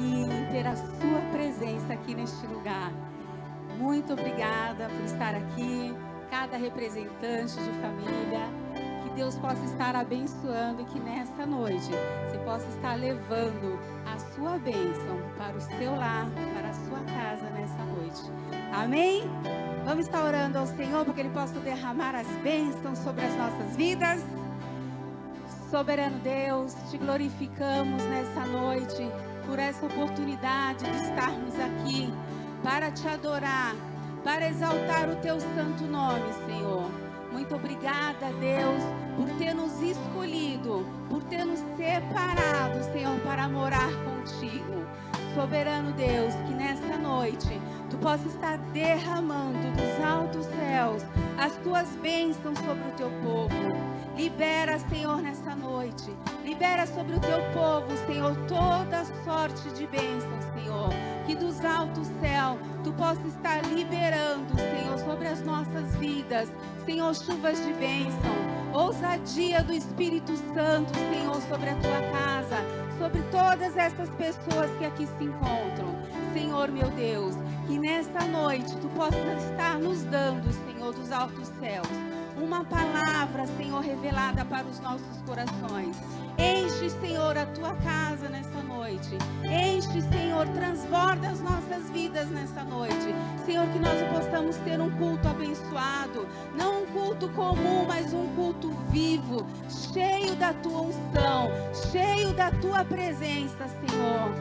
aqui, em ter a sua presença aqui neste lugar. Muito obrigada por estar aqui, cada representante de família. Que Deus possa estar abençoando e que nessa noite você possa estar levando a sua bênção para o seu lar, para a sua casa nessa noite. Amém? Vamos estar orando ao Senhor para que Ele possa derramar as bênçãos sobre as nossas vidas. Soberano Deus, te glorificamos nessa noite por essa oportunidade de estarmos aqui para te adorar, para exaltar o teu santo nome, Senhor. Muito obrigada, Deus, por ter nos escolhido, por ter nos separado, Senhor, para morar contigo. Soberano Deus, que nessa noite tu possa estar derramando dos altos céus as tuas bênçãos sobre o teu povo. Libera, Senhor, nessa noite. Libera sobre o teu povo, Senhor, toda sorte de bênçãos, Senhor. Que dos altos céus tu possa estar liberando, Senhor, sobre as nossas vidas, Senhor, chuvas de bênção, ousadia do Espírito Santo, Senhor, sobre a tua casa, sobre todas essas pessoas que aqui se encontram. Senhor, meu Deus, que nesta noite tu possa estar nos dando, Senhor, dos altos céus, uma palavra, Senhor, revelada para os nossos corações. Enche, Senhor, a tua casa nessa noite. Enche, Senhor, transborda as nossas vidas nessa noite. Senhor, que nós possamos ter um culto abençoado, não um culto comum, mas um culto vivo, cheio da tua unção, cheio da tua presença, Senhor.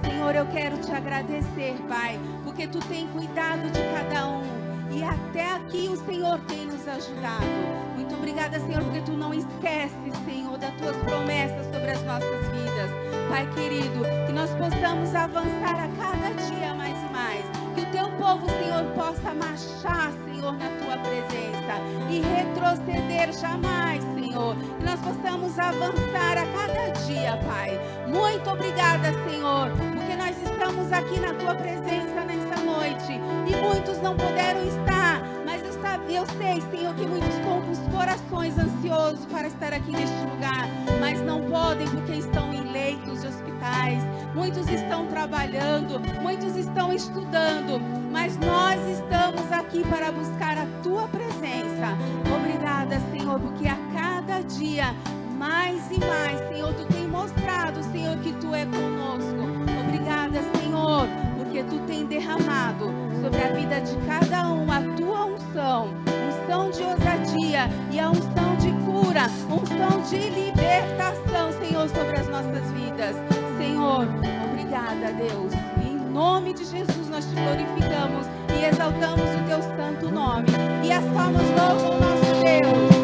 Senhor, eu quero te agradecer, Pai, porque tu tem cuidado de cada um. E até aqui o Senhor tem nos ajudado. Muito obrigada, Senhor, porque tu não esqueces, Senhor, das tuas promessas sobre as nossas vidas. Pai querido, que nós possamos avançar a cada dia mais e mais. Que o teu povo, Senhor, possa marchar, Senhor, na tua presença e retroceder jamais, Senhor. Que nós possamos avançar a cada dia, Pai. Muito obrigada, Senhor, porque nós estamos aqui na tua presença nessa noite e muitos não puderam estar, mas eu sei, Senhor, que muitos estão com os corações ansiosos para estar aqui neste lugar, mas não podem porque estão em leitos de hospitais, muitos estão trabalhando, muitos estão estudando, mas nós estamos aqui para buscar a tua presença. Obrigada, Senhor, porque a cada dia mais e mais, Senhor, tu tem mostrado, Senhor, que tu é conosco. Obrigada, Senhor, porque tu tem derramado sobre a vida de cada um a tua unção, unção de ousadia e a unção de cura, unção de libertação, Senhor, sobre as nossas vidas. Senhor, obrigada, Deus. Em nome de Jesus nós te glorificamos e exaltamos o teu santo nome. E as palmas louvam o nosso Deus.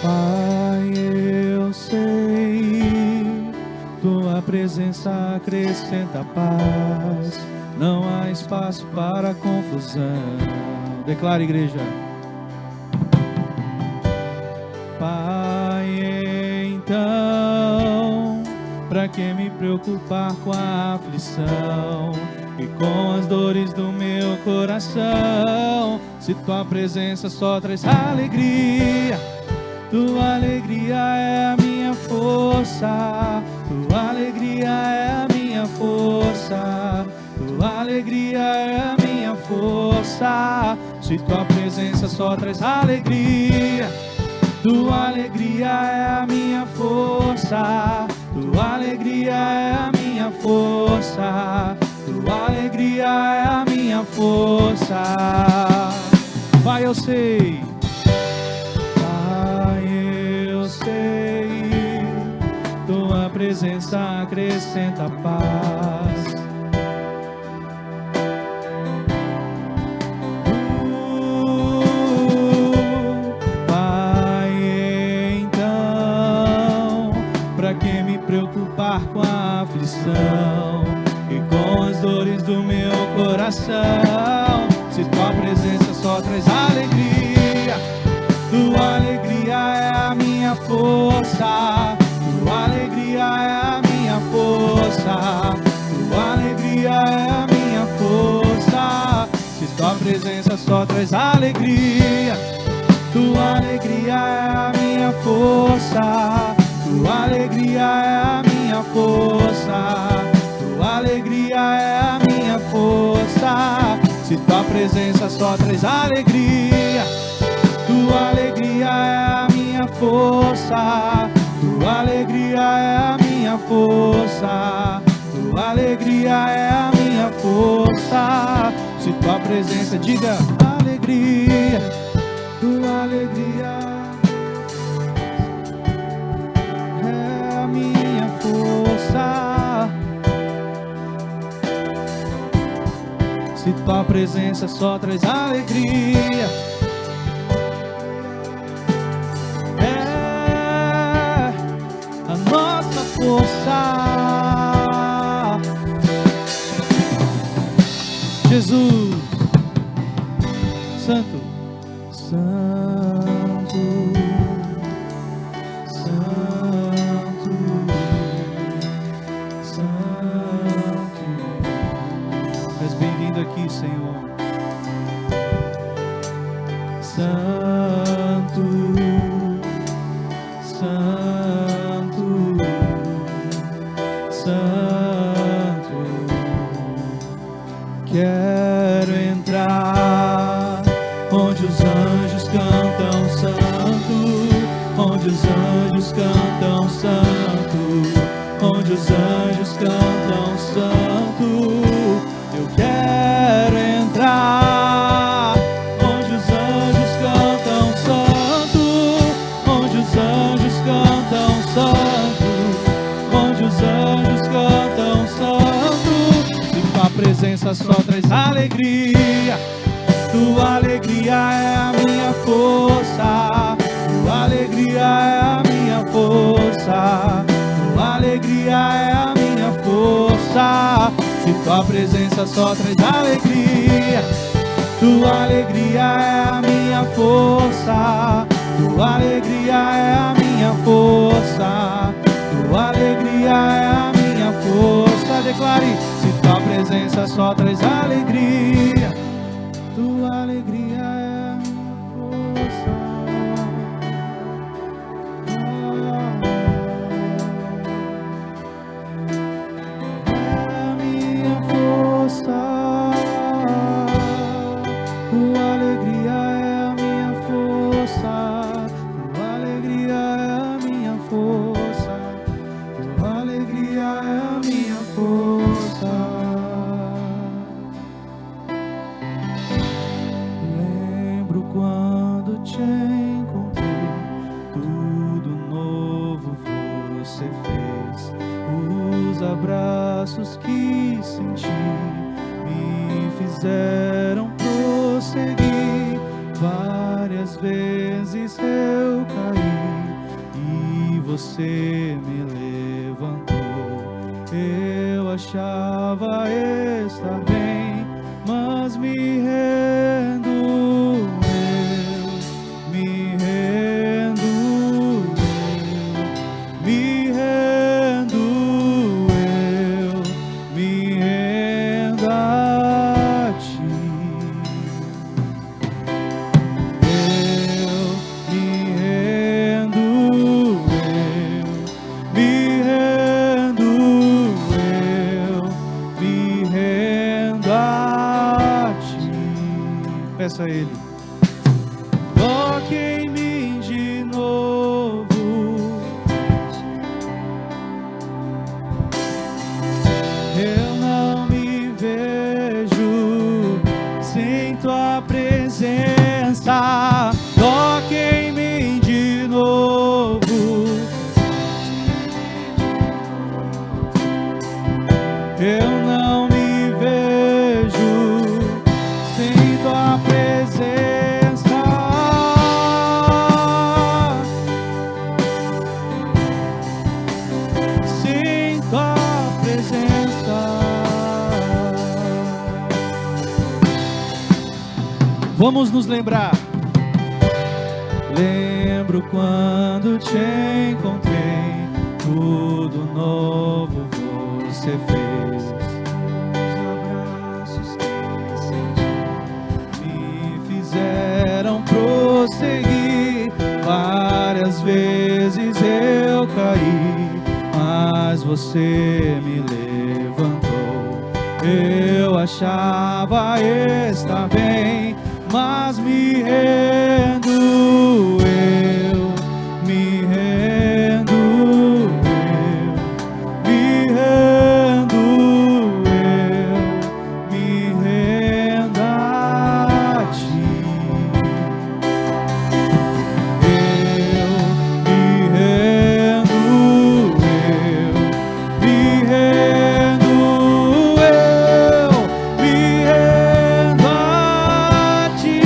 Pai, eu sei, tua presença acrescenta paz, não há espaço para confusão. Declara, igreja. Pai, então, pra que me preocupar com a aflição e com as dores do meu coração, se tua presença só traz alegria? Tua alegria é a minha força, tua alegria é a minha força, tua alegria é a minha força. Se tua presença só traz alegria, tua alegria é a minha força, tua alegria é a minha força, tua alegria é a minha força. Pai, eu sei. Tua presença acrescenta paz. Pai, então, pra que me preocupar com a aflição e com as dores do meu coração, se tua presença só traz alegria? Tua alegria é a minha força, tua alegria é a minha força, tua alegria é a minha força. Se tua presença só traz alegria, tua alegria é a minha força, tua alegria é a minha força, tua alegria é a minha força. Se tua presença só traz alegria, tua alegria é a minha força, tua alegria é a minha força, tua alegria é a minha força. Se tua presença, diga alegria, tua alegria é a minha força. Se tua presença só traz alegria, é a nossa força. Jesus, Santo, Santo, Santo, Santo. És bem-vindo aqui, Senhor. Santo, Santo, Santo. Quero entrar onde os anjos cantam santo, onde os anjos cantam santo, onde os anjos cantam santo. Eu quero entrar onde os anjos cantam santo, onde os anjos cantam santo, onde os anjos cantam santo. Se tua presença só traz alegria, tua alegria é a minha força, tua alegria é a minha força, tua alegria é a minha força. Se tua presença só traz alegria, tua alegria é a minha força, tua alegria é a minha força, tua alegria é a minha força. Declare, se tua presença só traz alegria, tua alegria é a minha força. É a minha força. Tua alegria é a minha força. Tua alegria é a minha força. Tua alegria é a minha força. Lembro quando te encontrei, tudo novo você fez. Os abraços que senti me fizeram prosseguir. Várias vezes eu caí e você me levantou. Eu achava estar bem, mas me rendo eu, me rendo eu, me rendo eu, me rendo a ti. Eu me rendo eu, me rendo eu, me rendo a ti. Peça a Ele. Toque em mim de novo. Eu não me vejo sem tua presença. Toque em mim de novo. Eu não me vejo sem tua presença. Sem tua presença. Vamos nos lembrar. Lembro quando te encontrei, tudo novo você fez. Os abraços que senti me fizeram prosseguir. Várias vezes eu caí, mas você me levantou. Eu achava estar bem, mas me rendo, eu me rendo, eu me rendo, eu me rendo a ti. Eu me rendo, eu me rendo, eu me rendo a ti.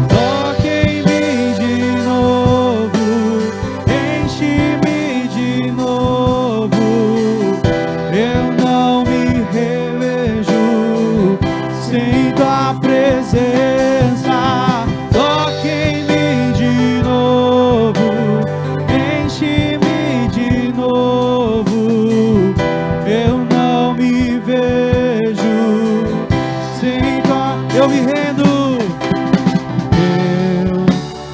Toque em mim de novo, enche-me de novo. Eu não me revejo sem tua presença. Toque em mim de novo, enche-me de novo. Eu não me vejo sem tua. Eu me rendo. Eu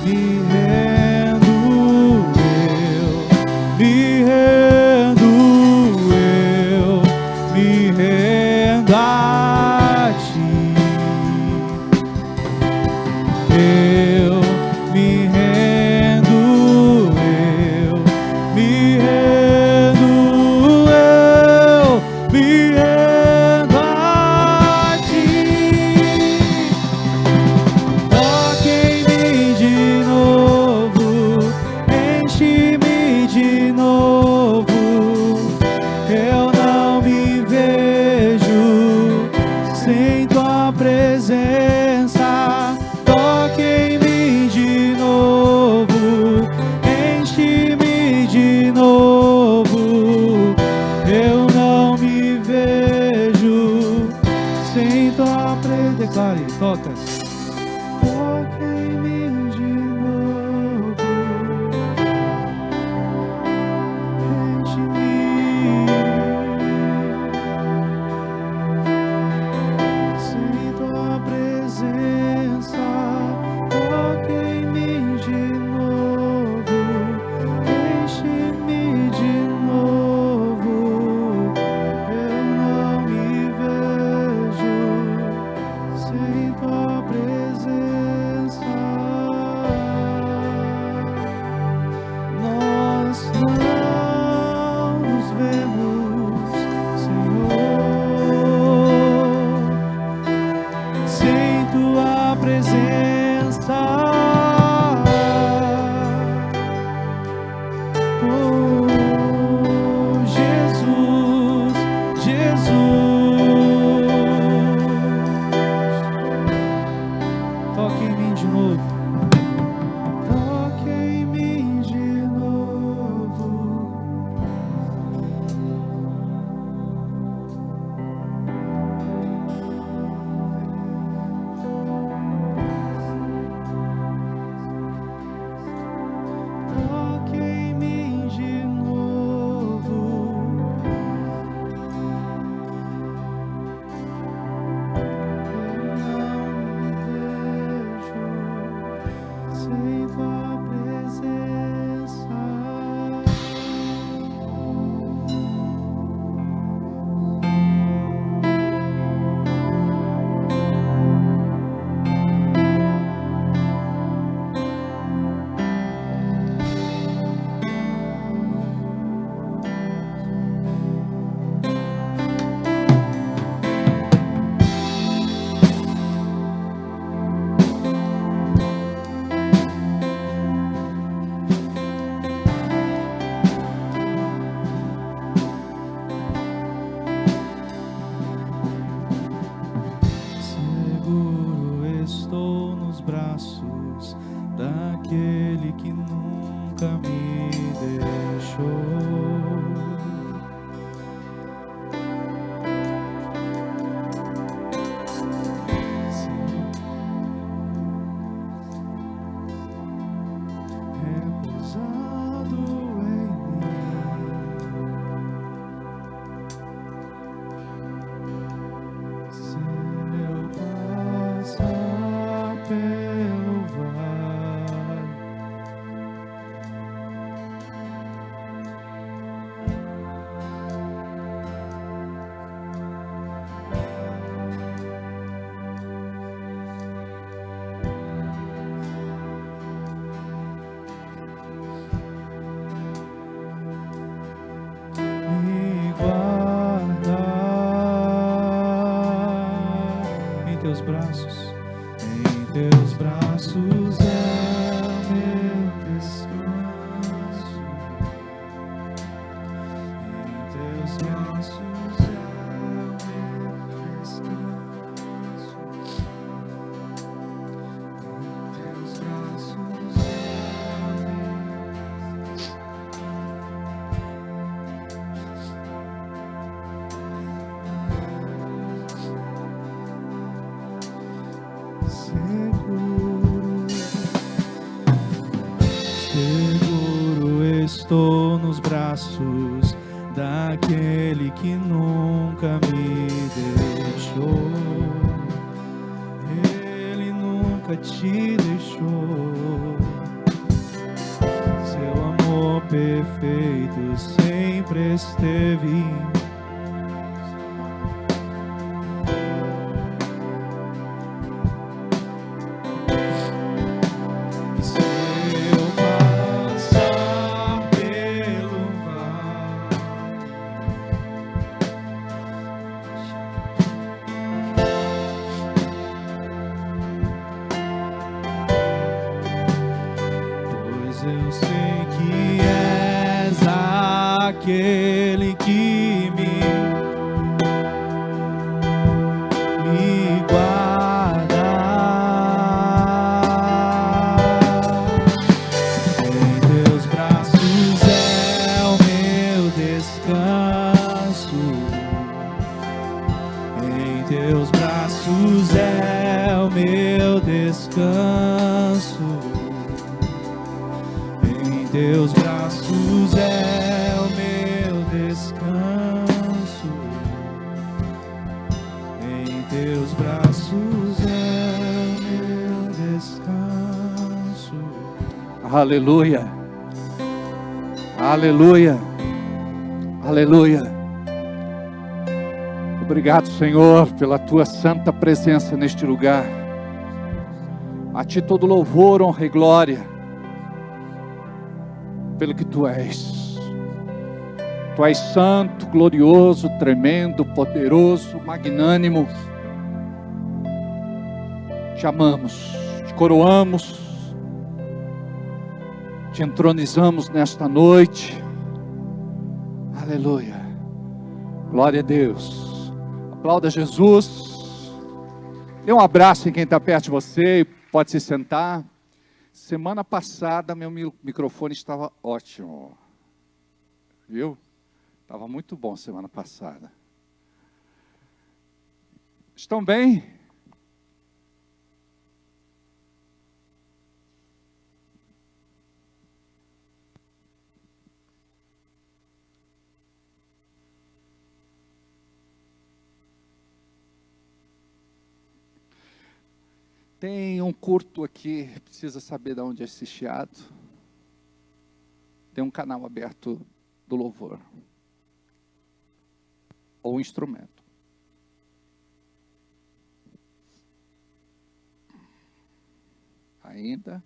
me rendo, eu me rendo, eu me rendo a ti. Eu me rendo, eu me rendo, eu me rendo a ti. Toque em mim de novo, enche-me de novo. Eu não me vejo sem tua presença. Toque em mim de novo, enche-me de novo. Eu não me vejo sem tua presença. Declare, toca. Toque em mim de novo, enche-me sem tua presença. Toque em mim de novo, enche-me de novo. Eu não me vejo sem tua presença. Nós não nos vemos, Senhor, sem tua presença. Oh, Jesus, Jesus. Toque em mim de novo. Toque em mim de novo. Toque em mim de novo. Eu não me vejo sem tua presença. Seguro estou nos braços daquele que nunca me deixou. Repousado em mim. Se eu passar pelo vale estou nos braços daquele que nunca me deixou. Ele nunca te deixou. Seu amor perfeito sempre esteve. Eu sei que és aquele que me guarda. Em teus braços é o meu descanso. Em teus braços é o meu descanso. Teus braços é o meu descanso. Em teus braços é o meu descanso. Aleluia. Aleluia. Aleluia. Obrigado, Senhor, pela tua santa presença neste lugar. A ti todo louvor, honra e glória. Pelo que tu és. Tu és santo, glorioso, tremendo, poderoso, magnânimo. Te amamos, te coroamos, te entronizamos nesta noite. Aleluia. Glória a Deus. Aplauda Jesus. Dê um abraço em quem está perto de você e pode se sentar. Semana passada meu microfone estava ótimo, viu? Estava muito bom semana passada. Estão bem? Tem um curto aqui, precisa saber de onde é esse chiado. Tem um canal aberto do louvor. Ou um instrumento. Ainda.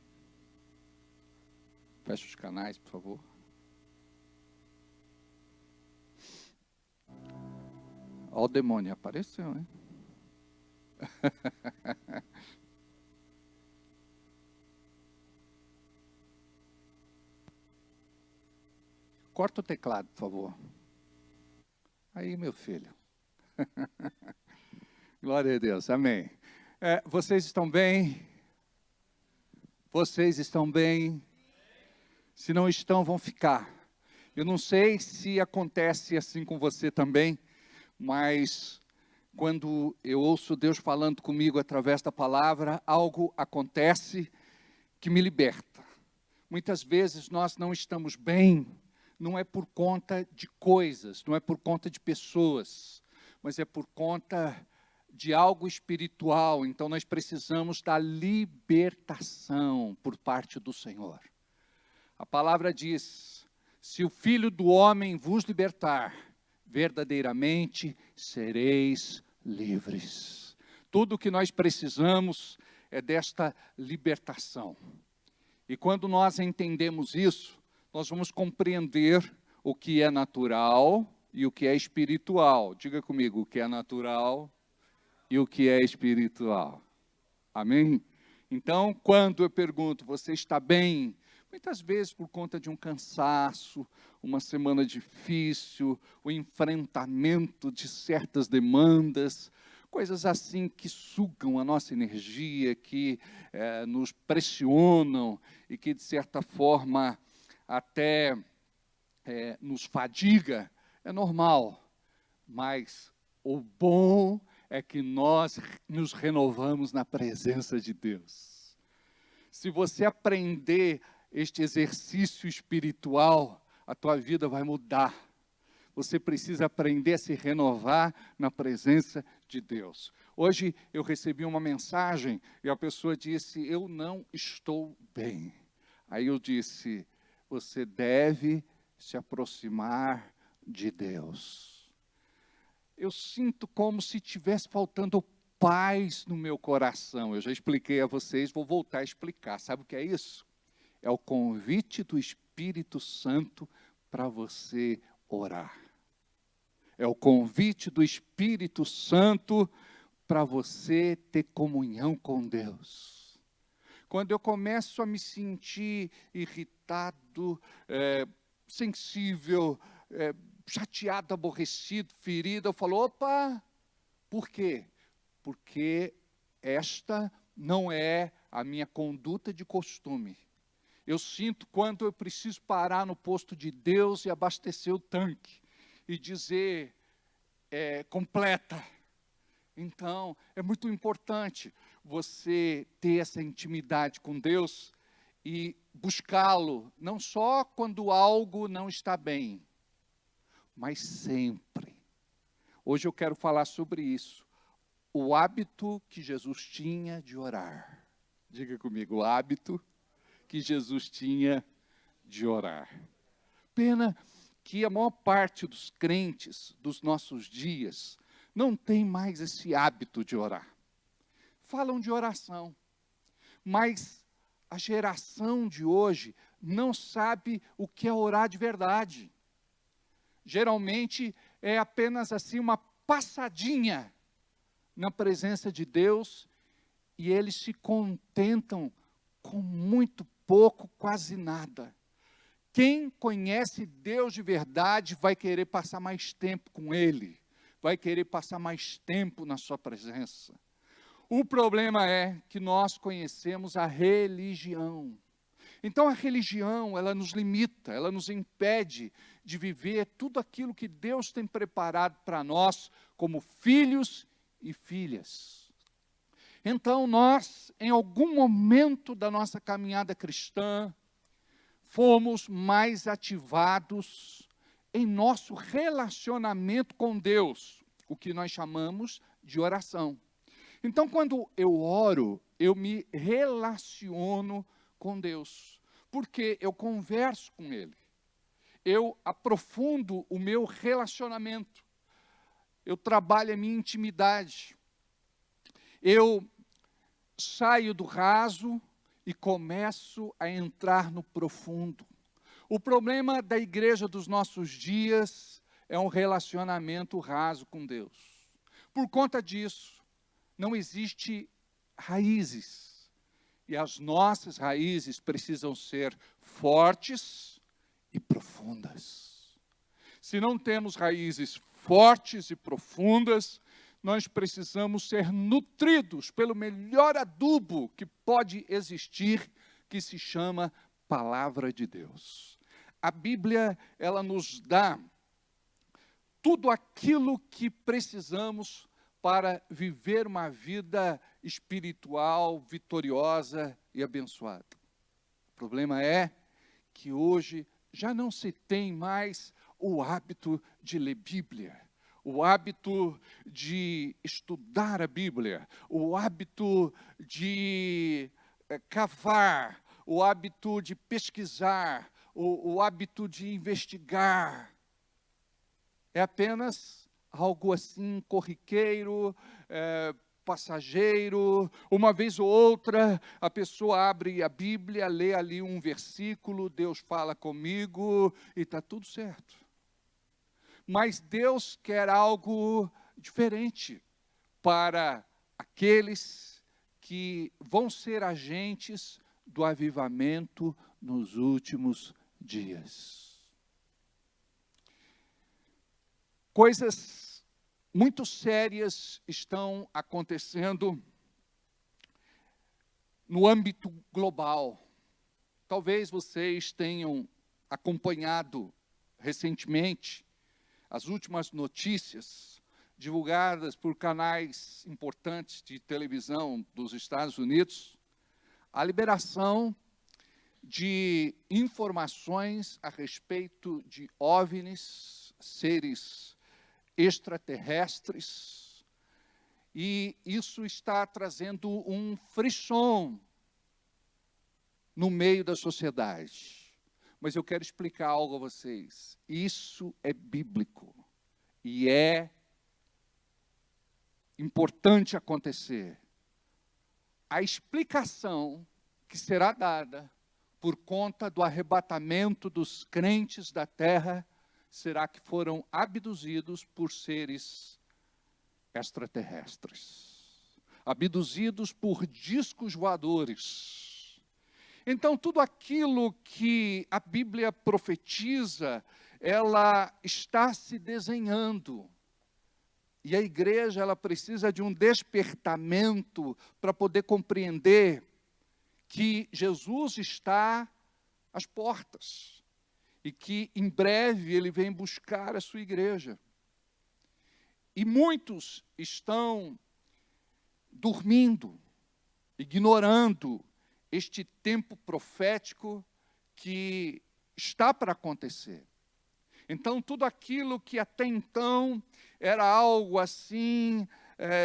Fecha os canais, por favor. Ó, o demônio apareceu, hein? Corta o teclado, por favor. Aí, meu filho. Glória a Deus, amém. Vocês estão bem? Vocês estão bem? Se não estão, vão ficar. Eu não sei se acontece assim com você também, mas quando eu ouço Deus falando comigo através da palavra, algo acontece que me liberta. Muitas vezes nós não estamos bem, não é por conta de coisas, não é por conta de pessoas, mas é por conta de algo espiritual. Então nós precisamos da libertação por parte do Senhor. A palavra diz: se o Filho do Homem vos libertar, verdadeiramente sereis livres. Tudo o que nós precisamos é desta libertação. E quando nós entendemos isso, nós vamos compreender o que é natural e o que é espiritual. Diga comigo, o que é natural e o que é espiritual. Amém? Então, quando eu pergunto, você está bem? Muitas vezes por conta de um cansaço, uma semana difícil, o enfrentamento de certas demandas, coisas assim que sugam a nossa energia, que nos pressionam e que de certa forma até nos fadiga, é normal. Mas o bom é que nós nos renovamos na presença de Deus. Se você aprender este exercício espiritual, a tua vida vai mudar. Você precisa aprender a se renovar na presença de Deus. Hoje eu recebi uma mensagem e a pessoa disse: eu não estou bem. Aí eu disse: você deve se aproximar de Deus. Eu sinto como se estivesse faltando paz no meu coração. Eu já expliquei a vocês, vou voltar a explicar. Sabe o que é isso? É o convite do Espírito Santo para você orar. É o convite do Espírito Santo para você ter comunhão com Deus. Quando eu começo a me sentir irritado, sensível, chateado, aborrecido, ferido, eu falo: opa, por quê? Porque esta não é a minha conduta de costume. Eu sinto quando eu preciso parar no posto de Deus e abastecer o tanque e dizer: completa. Então, é muito importante você ter essa intimidade com Deus e buscá-lo, não só quando algo não está bem, mas sempre. Hoje eu quero falar sobre isso. O hábito que Jesus tinha de orar. Diga comigo: o hábito que Jesus tinha de orar. Pena que a maior parte dos crentes dos nossos dias não tem mais esse hábito de orar. Falam de oração, mas a geração de hoje não sabe o que é orar de verdade. Geralmente é apenas assim uma passadinha na presença de Deus e eles se contentam com muito pouco, quase nada. Quem conhece Deus de verdade vai querer passar mais tempo com Ele, vai querer passar mais tempo na sua presença. O problema é que nós conhecemos a religião. Então a religião, ela nos limita, ela nos impede de viver tudo aquilo que Deus tem preparado para nós como filhos e filhas. Então nós, em algum momento da nossa caminhada cristã, fomos mais ativados em nosso relacionamento com Deus, o que nós chamamos de oração. Então, quando eu oro, eu me relaciono com Deus, porque eu converso com Ele, eu aprofundo o meu relacionamento, eu trabalho a minha intimidade, eu saio do raso e começo a entrar no profundo. O problema da igreja dos nossos dias é um relacionamento raso com Deus. Por conta disso, não existe raízes. E as nossas raízes precisam ser fortes e profundas. Se não temos raízes fortes e profundas, nós precisamos ser nutridos pelo melhor adubo que pode existir, que se chama Palavra de Deus. A Bíblia, ela nos dá tudo aquilo que precisamos para viver uma vida espiritual, vitoriosa e abençoada. O problema é que hoje já não se tem mais o hábito de ler Bíblia, o hábito de estudar a Bíblia, o hábito de cavar, o hábito de pesquisar, o hábito de investigar. É apenas algo assim corriqueiro, passageiro. Uma vez ou outra, a pessoa abre a Bíblia, lê ali um versículo, Deus fala comigo e está tudo certo. Mas Deus quer algo diferente para aqueles que vão ser agentes do avivamento nos últimos dias. Coisas muito sérias estão acontecendo no âmbito global. Talvez vocês tenham acompanhado recentemente as últimas notícias divulgadas por canais importantes de televisão dos Estados Unidos, a liberação de informações a respeito de OVNIs, seres extraterrestres, e isso está trazendo um frisson no meio da sociedade. Mas eu quero explicar algo a vocês. Isso é bíblico e é importante acontecer. A explicação que será dada por conta do arrebatamento dos crentes da terra será que foram abduzidos por seres extraterrestres, abduzidos por discos voadores. Então, tudo aquilo que a Bíblia profetiza, ela está se desenhando. E a igreja, ela precisa de um despertamento para poder compreender que Jesus está às portas e que em breve ele vem buscar a sua igreja. E muitos estão dormindo, ignorando este tempo profético que está para acontecer. Então, tudo aquilo que até então era algo assim,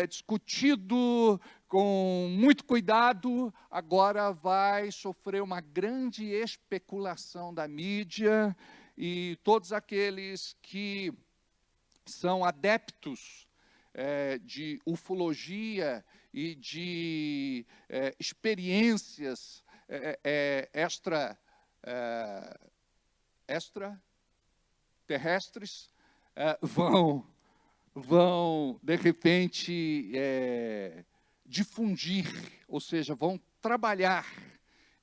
discutido com muito cuidado, agora vai sofrer uma grande especulação da mídia, e todos aqueles que são adeptos de ufologia e de experiências extraterrestres vão de repente difundir, ou seja, vão trabalhar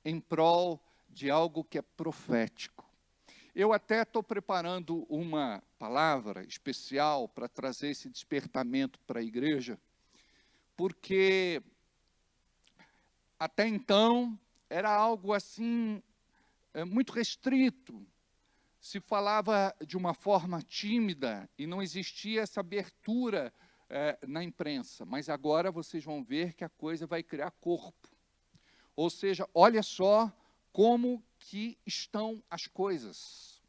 em prol de algo que é profético. Eu até estou preparando uma palavra especial para trazer esse despertamento para a igreja, porque até então era algo assim, muito restrito. Se falava de uma forma tímida e não existia essa abertura na imprensa. Mas agora vocês vão ver que a coisa vai criar corpo. Ou seja, olha só como que estão as coisas.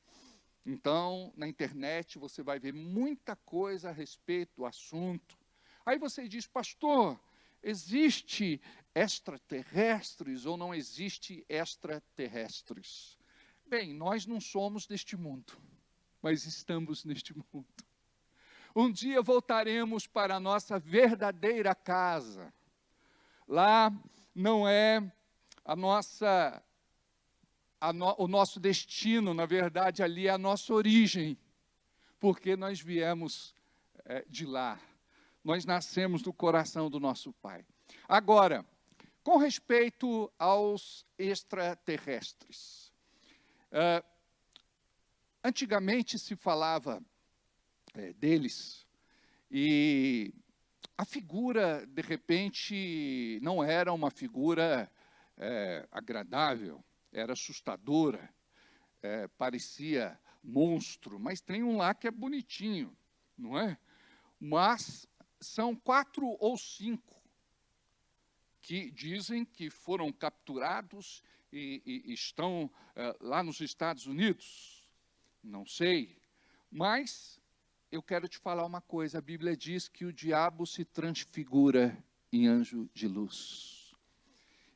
Então, na internet você vai ver muita coisa a respeito do assunto. Aí você diz, pastor, existe extraterrestres ou não existe extraterrestres? Bem, nós não somos deste mundo, mas estamos neste mundo. Um dia voltaremos para a nossa verdadeira casa. Lá não é o nosso destino, na verdade, ali é a nossa origem, porque nós viemos de lá. Nós nascemos do coração do nosso Pai. Agora, com respeito aos extraterrestres, antigamente se falava deles, e a figura, de repente, não era uma figura agradável, era assustadora, parecia monstro, mas tem um lá que é bonitinho, não é? Mas são 4 ou 5 que dizem que foram capturados e estão lá nos Estados Unidos. Não sei, mas eu quero te falar uma coisa. A Bíblia diz que o diabo se transfigura em anjo de luz.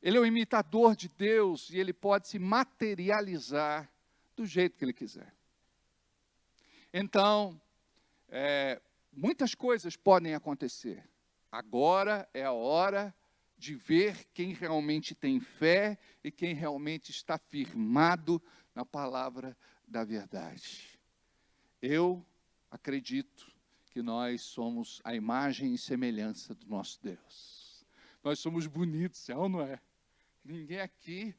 Ele é o imitador de Deus e ele pode se materializar do jeito que ele quiser. Então, muitas coisas podem acontecer. Agora é a hora de ver quem realmente tem fé e quem realmente está firmado na palavra da verdade. Eu acredito que nós somos a imagem e semelhança do nosso Deus. Nós somos bonitos, é ou não é? Ninguém aqui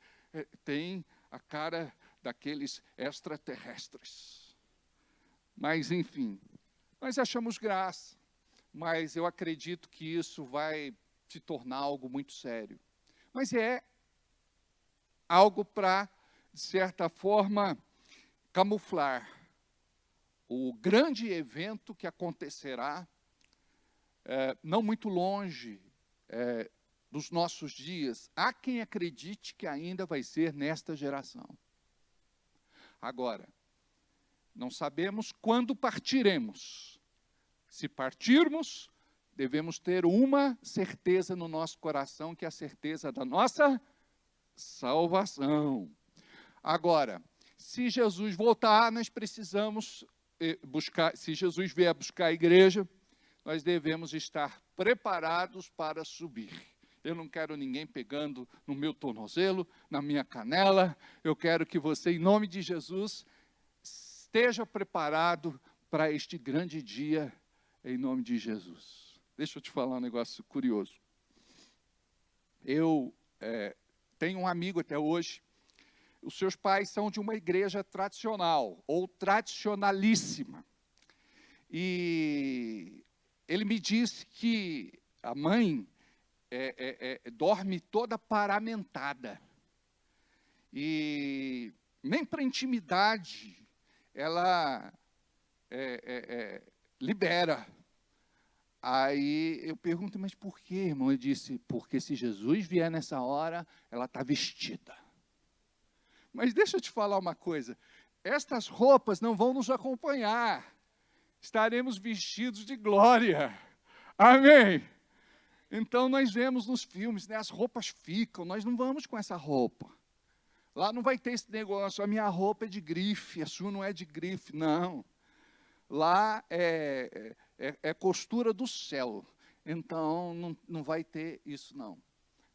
tem a cara daqueles extraterrestres. Mas, enfim, nós achamos graça, mas eu acredito que isso vai se tornar algo muito sério. Mas é algo para, de certa forma, camuflar o grande evento que acontecerá, não muito longe dos nossos dias, há quem acredite que ainda vai ser nesta geração. Agora, não sabemos quando partiremos. Se partirmos, devemos ter uma certeza no nosso coração, que é a certeza da nossa salvação. Agora, se Jesus voltar, nós precisamos buscar, se Jesus vier buscar a igreja, nós devemos estar preparados para subir. Eu não quero ninguém pegando no meu tornozelo, na minha canela. Eu quero que você, em nome de Jesus, esteja preparado para este grande dia, em nome de Jesus. Deixa eu te falar um negócio curioso. Eu tenho um amigo até hoje. Os seus pais são de uma igreja tradicional, ou tradicionalíssima. E ele me disse que a mãe dorme toda paramentada. E nem para intimidade ela libera. Aí eu pergunto, mas por quê, irmão? Ele disse, porque se Jesus vier nessa hora, ela está vestida. Mas deixa eu te falar uma coisa, estas roupas não vão nos acompanhar, estaremos vestidos de glória, amém? Então nós vemos nos filmes, né, as roupas ficam, nós não vamos com essa roupa, lá não vai ter esse negócio, a minha roupa é de grife, a sua não é de grife, não, lá é costura do céu, então não vai ter isso não.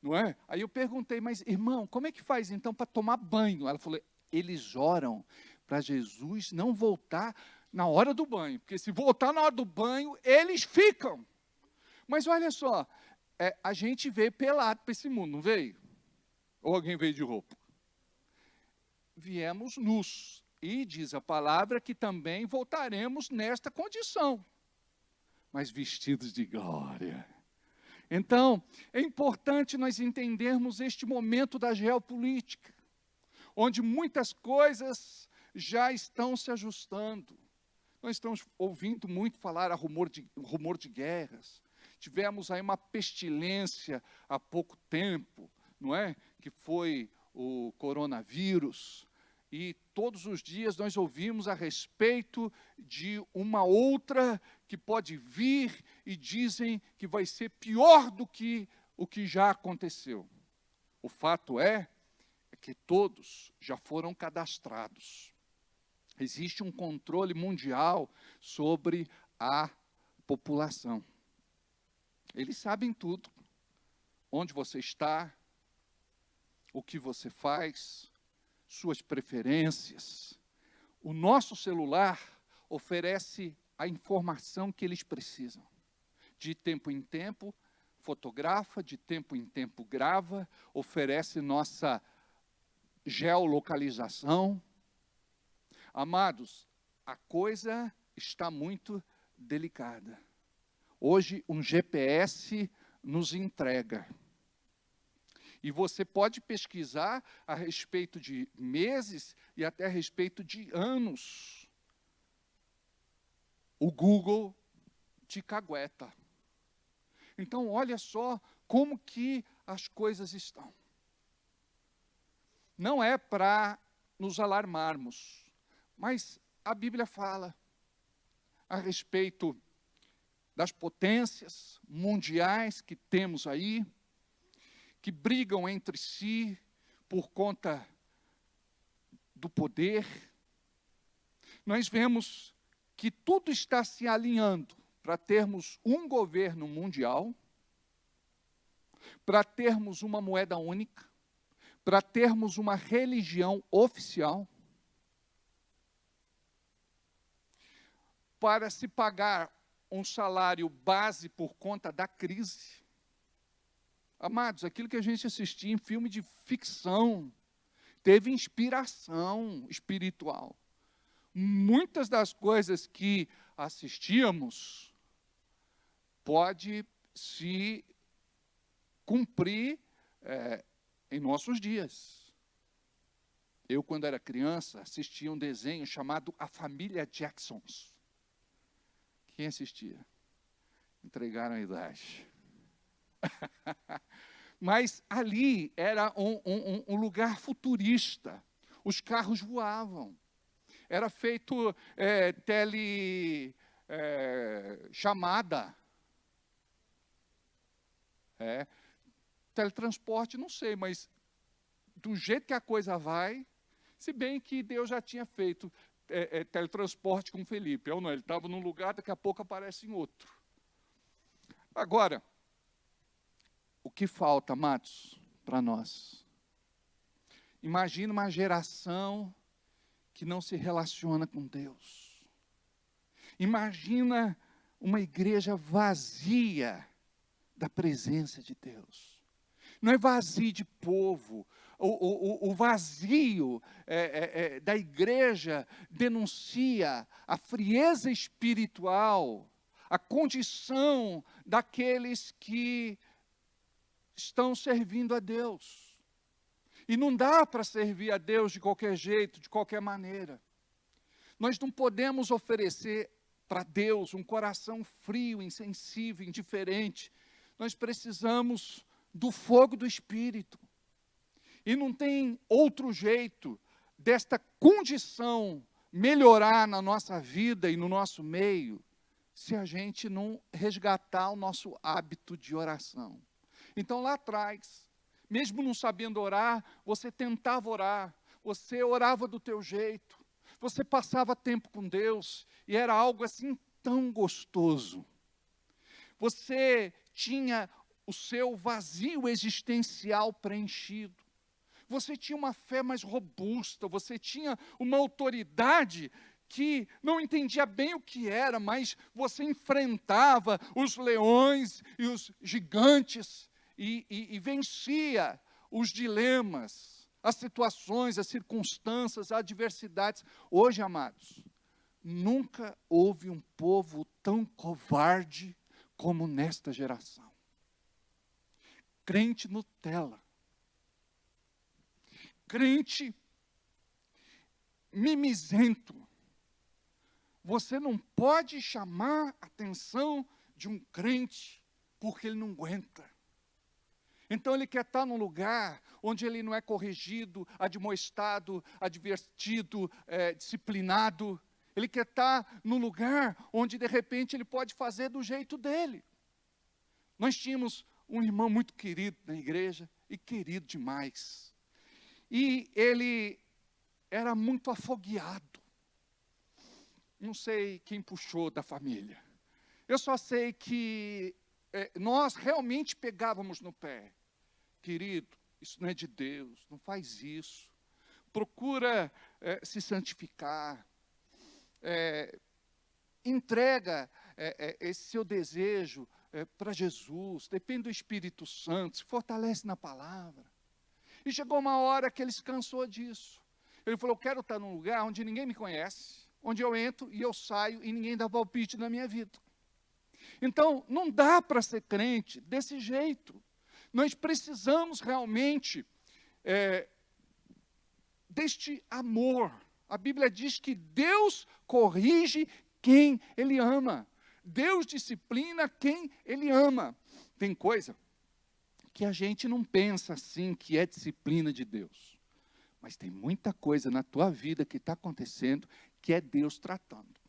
Não é? Aí eu perguntei, mas irmão, como é que faz então para tomar banho? Ela falou, eles oram para Jesus não voltar na hora do banho, porque se voltar na hora do banho, eles ficam. Mas olha só, a gente veio pelado para esse mundo, não veio? Ou alguém veio de roupa? Viemos nus, e diz a palavra que também voltaremos nesta condição, mas vestidos de glória. Então, é importante nós entendermos este momento da geopolítica, onde muitas coisas já estão se ajustando. Nós estamos ouvindo muito falar a rumor de guerras. Tivemos aí uma pestilência há pouco tempo, não é? Que foi o coronavírus. E todos os dias nós ouvimos a respeito de uma outra que pode vir e dizem que vai ser pior do que o que já aconteceu. O fato é que todos já foram cadastrados. Existe um controle mundial sobre a população. Eles sabem tudo. Onde você está, o que você faz, suas preferências. O nosso celular oferece a informação que eles precisam. De tempo em tempo, fotografa, de tempo em tempo grava, oferece nossa geolocalização. Amados, a coisa está muito delicada. Hoje, um GPS nos entrega. E você pode pesquisar a respeito de meses e até a respeito de anos. O Google te cagueta. Então, olha só como que as coisas estão. Não é para nos alarmarmos, mas a Bíblia fala a respeito das potências mundiais que temos aí, que brigam entre si por conta do poder. Nós vemos que tudo está se alinhando para termos um governo mundial, para termos uma moeda única, para termos uma religião oficial, para se pagar um salário base por conta da crise. Amados, aquilo que a gente assistia em filme de ficção, teve inspiração espiritual. Muitas das coisas que assistíamos pode se cumprir em nossos dias. Eu, quando era criança, assistia um desenho chamado A Família Jacksons. Quem assistia? Entregaram a idade. Mas ali era um lugar futurista. Os carros voavam. Era feito chamada. Teletransporte, não sei, mas do jeito que a coisa vai, se bem que Deus já tinha feito teletransporte com Felipe, ou não, ele estava num lugar, daqui a pouco aparece em outro. Agora, o que falta, amados, para nós? Imagina uma geração que não se relaciona com Deus. Imagina uma igreja vazia da presença de Deus. Não é vazio de povo. O vazio da igreja denuncia a frieza espiritual, a condição daqueles que estão servindo a Deus. E não dá para servir a Deus de qualquer jeito, de qualquer maneira. Nós não podemos oferecer para Deus um coração frio, insensível, indiferente. Nós precisamos do fogo do Espírito. E não tem outro jeito desta condição melhorar na nossa vida e no nosso meio, se a gente não resgatar o nosso hábito de oração. Então, lá atrás, mesmo não sabendo orar, você tentava orar, você orava do teu jeito, você passava tempo com Deus, e era algo assim tão gostoso. Você tinha o seu vazio existencial preenchido, você tinha uma fé mais robusta, você tinha uma autoridade que não entendia bem o que era, mas você enfrentava os leões e os gigantes, e vencia os dilemas, as situações, as circunstâncias, as adversidades. Hoje, amados, nunca houve um povo tão covarde como nesta geração. Crente Nutella. Crente mimizento. Você não pode chamar a atenção de um crente porque ele não aguenta. Então ele quer estar num lugar onde ele não é corrigido, admoestado, advertido, disciplinado. Ele quer estar num lugar onde de repente ele pode fazer do jeito dele. Nós tínhamos um irmão muito querido na igreja, e querido demais. E ele era muito afogueado. Não sei quem puxou da família. Eu só sei que nós realmente pegávamos no pé. Querido, isso não é de Deus, não faz isso. Procura se santificar. Entrega esse seu desejo para Jesus. Depende do Espírito Santo, se fortalece na palavra. E chegou uma hora que ele se cansou disso. Ele falou, eu quero estar num lugar onde ninguém me conhece, onde eu entro e eu saio e ninguém dá palpite na minha vida. Então, não dá para ser crente desse jeito. Nós precisamos realmente deste amor. A Bíblia diz que Deus corrige quem Ele ama. Deus disciplina quem Ele ama. Tem coisa que a gente não pensa assim, que é disciplina de Deus. Mas tem muita coisa na tua vida que está acontecendo, que é Deus tratando.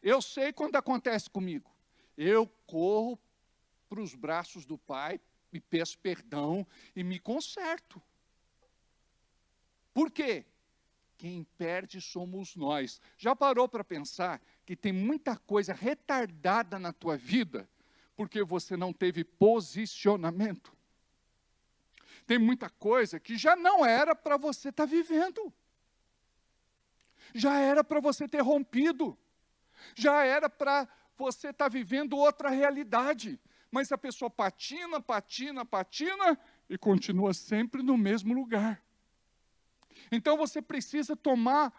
Eu sei quando acontece comigo. Eu corro para os braços do Pai, me peço perdão e me conserto. Por quê? Quem perde somos nós. Já parou para pensar que tem muita coisa retardada na tua vida, porque você não teve posicionamento? Tem muita coisa que já não era para você estar vivendo. Já era para você ter rompido. Já era para você estar vivendo outra realidade. Mas a pessoa patina e continua sempre no mesmo lugar. Então você precisa tomar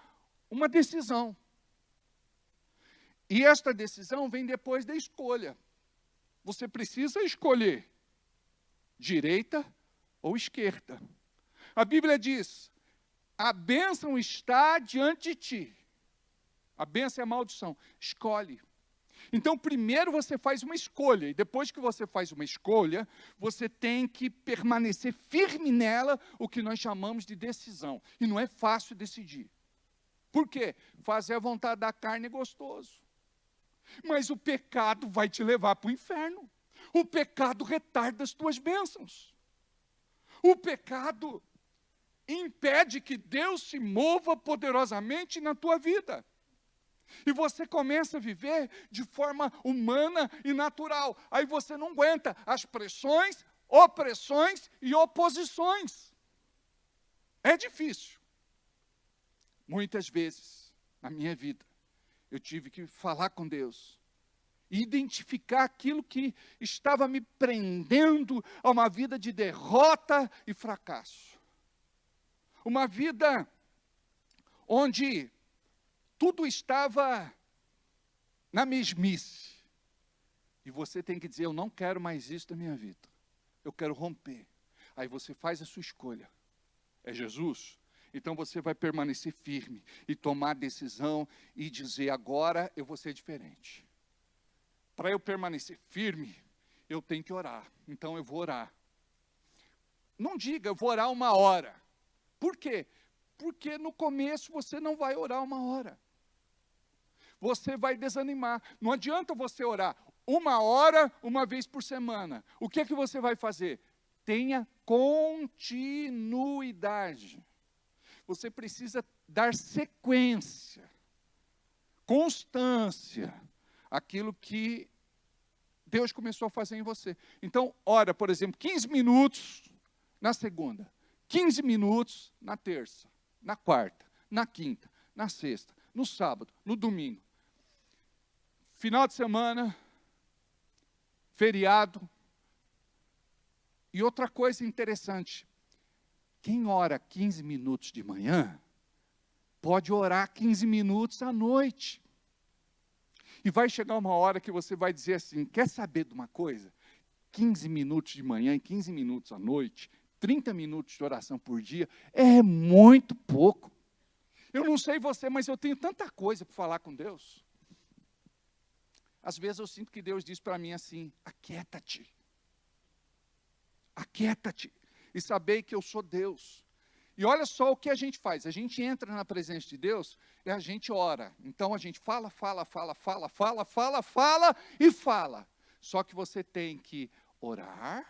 uma decisão. E esta decisão vem depois da escolha. Você precisa escolher direita ou esquerda. A Bíblia diz, a bênção está diante de ti. A bênção é a maldição. Escolhe. Então, primeiro você faz uma escolha, e depois que você faz uma escolha, você tem que permanecer firme nela, o que nós chamamos de decisão. E não é fácil decidir. Por quê? Fazer a vontade da carne é gostoso. Mas o pecado vai te levar para o inferno. O pecado retarda as tuas bênçãos. O pecado impede que Deus se mova poderosamente na tua vida. E você começa a viver de forma humana e natural. Aí você não aguenta as pressões, opressões e oposições. É difícil. Muitas vezes, na minha vida, eu tive que falar com Deus. E identificar aquilo que estava me prendendo a uma vida de derrota e fracasso. Uma vida onde tudo estava na mesmice. E você tem que dizer, eu não quero mais isso da minha vida. Eu quero romper. Aí você faz a sua escolha. É Jesus? Então você vai permanecer firme e tomar a decisão e dizer, agora eu vou ser diferente. Para eu permanecer firme, eu tenho que orar. Então eu vou orar. Não diga, eu vou orar 1 hora. Por quê? Porque no começo você não vai orar 1 hora. Você vai desanimar. Não adianta você orar 1 hora, 1 vez por semana. O que é que você vai fazer? Tenha continuidade. Você precisa dar sequência, constância, aquilo que Deus começou a fazer em você. Então, ora, por exemplo, 15 minutos na segunda, 15 minutos na terça, na quarta, na quinta, na sexta, no sábado, no domingo. Final de semana, feriado. E outra coisa interessante, quem ora 15 minutos de manhã, pode orar 15 minutos à noite. E vai chegar uma hora que você vai dizer assim, quer saber de uma coisa? 15 minutos de manhã e 15 minutos à noite, 30 minutos de oração por dia, é muito pouco. Eu não sei você, mas eu tenho tanta coisa para falar com Deus. Às vezes eu sinto que Deus diz para mim assim, aquieta-te. Aquieta-te. E saber que eu sou Deus. E olha só o que a gente faz. A gente entra na presença de Deus e a gente ora. Então a gente fala e fala. Só que você tem que orar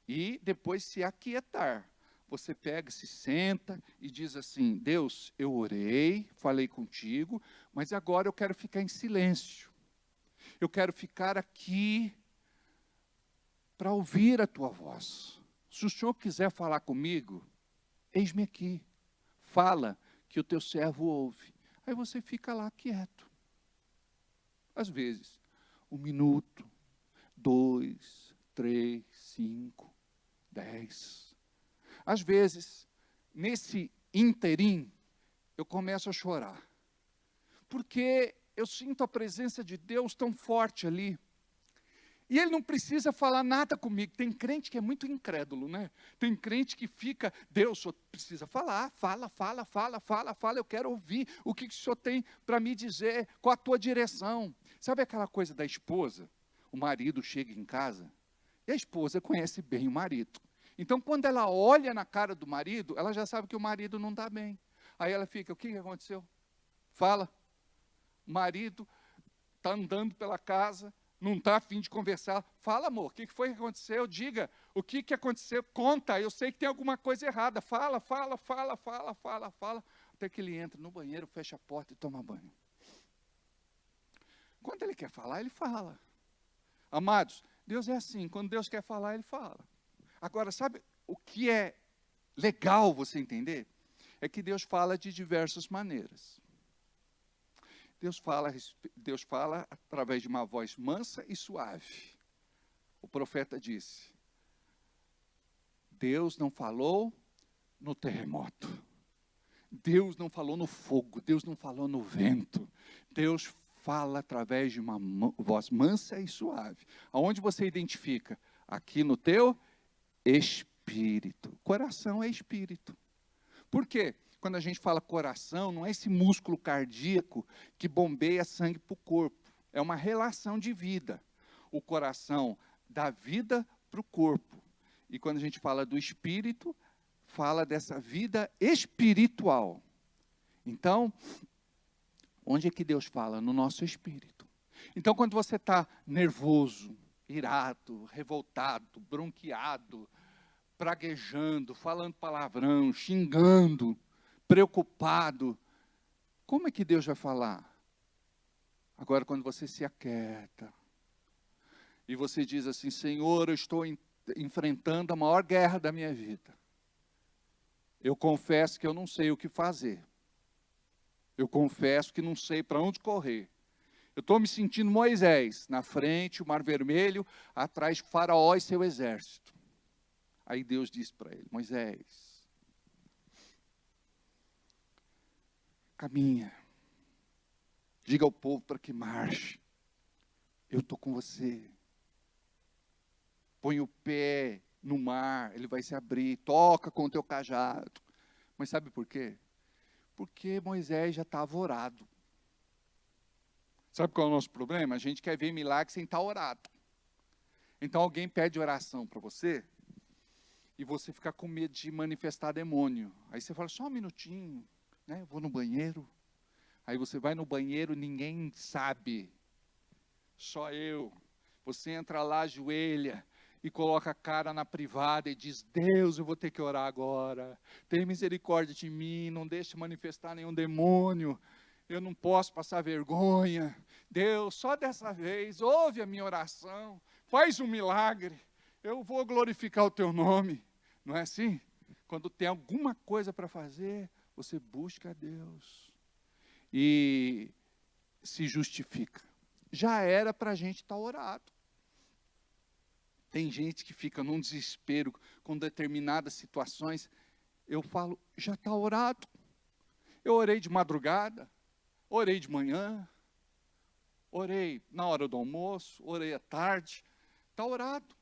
e depois se aquietar. Você pega, se senta e diz assim, Deus, eu orei, falei contigo, mas agora eu quero ficar em silêncio. Eu quero ficar aqui para ouvir a tua voz. Se o Senhor quiser falar comigo, eis-me aqui. Fala que o teu servo ouve. Aí você fica lá quieto. Às vezes, 1 minuto, 2, 3, 5, 10. Às vezes, nesse interim, eu começo a chorar. Porque eu sinto a presença de Deus tão forte ali. E Ele não precisa falar nada comigo. Tem crente que é muito incrédulo, né? Tem crente que fica, Deus só precisa falar, fala. Eu quero ouvir o que o Senhor tem para me dizer, qual a tua direção. Sabe aquela coisa da esposa? O marido chega em casa e a esposa conhece bem o marido. Então, quando ela olha na cara do marido, ela já sabe que o marido não está bem. Aí ela fica, o que aconteceu? Fala. O marido está andando pela casa, não está a fim de conversar. Fala, amor, o que foi que aconteceu? Diga, o que aconteceu? Conta, eu sei que tem alguma coisa errada. Fala. Até que ele entra no banheiro, fecha a porta e toma banho. Quando ele quer falar, ele fala. Amados, Deus é assim, quando Deus quer falar, Ele fala. Agora, sabe o que é legal você entender? É que Deus fala de diversas maneiras. Deus fala através de uma voz mansa e suave. O profeta disse, Deus não falou no terremoto. Deus não falou no fogo. Deus não falou no vento. Deus fala através de uma voz mansa e suave. Aonde você identifica? Aqui no teu espírito. Coração é espírito. Por quê? Quando a gente fala coração, não é esse músculo cardíaco que bombeia sangue para o corpo. É uma relação de vida. O coração dá vida para o corpo. E quando a gente fala do espírito, fala dessa vida espiritual. Então, onde é que Deus fala? No nosso espírito. Então, quando você está nervoso, irado, revoltado, bronqueado, praguejando, falando palavrão, xingando, preocupado, como é que Deus vai falar? Agora, quando você se aquieta e você diz assim: Senhor, eu estou enfrentando a maior guerra da minha vida. Eu confesso que eu não sei o que fazer. Eu confesso que não sei para onde correr. Eu estou me sentindo Moisés, na frente, o Mar Vermelho, atrás Faraó e seu exército. Aí Deus disse para ele: Moisés, caminha. Diga ao povo para que marche. Eu estou com você. Põe o pé no mar, ele vai se abrir. Toca com o teu cajado. Mas sabe por quê? Porque Moisés já estava orado. Sabe qual é o nosso problema? A gente quer ver milagre sem estar orado. Então alguém pede oração para você e você fica com medo de manifestar demônio. Aí você fala: só um minutinho, né? Eu vou no banheiro. Aí você vai no banheiro, ninguém sabe, só eu. Você entra lá, ajoelha e coloca a cara na privada e diz: Deus, eu vou ter que orar agora. Tem misericórdia de mim, não deixe manifestar nenhum demônio. Eu não posso passar vergonha. Deus, só dessa vez, ouve a minha oração, faz um milagre. Eu vou glorificar o teu nome. Não é assim? Quando tem alguma coisa para fazer, você busca a Deus. E se justifica. Já era para a gente estar orado. Tem gente que fica num desespero com determinadas situações. Eu falo: já está orado. Eu orei de madrugada, orei de manhã, orei na hora do almoço, orei à tarde. Está orado.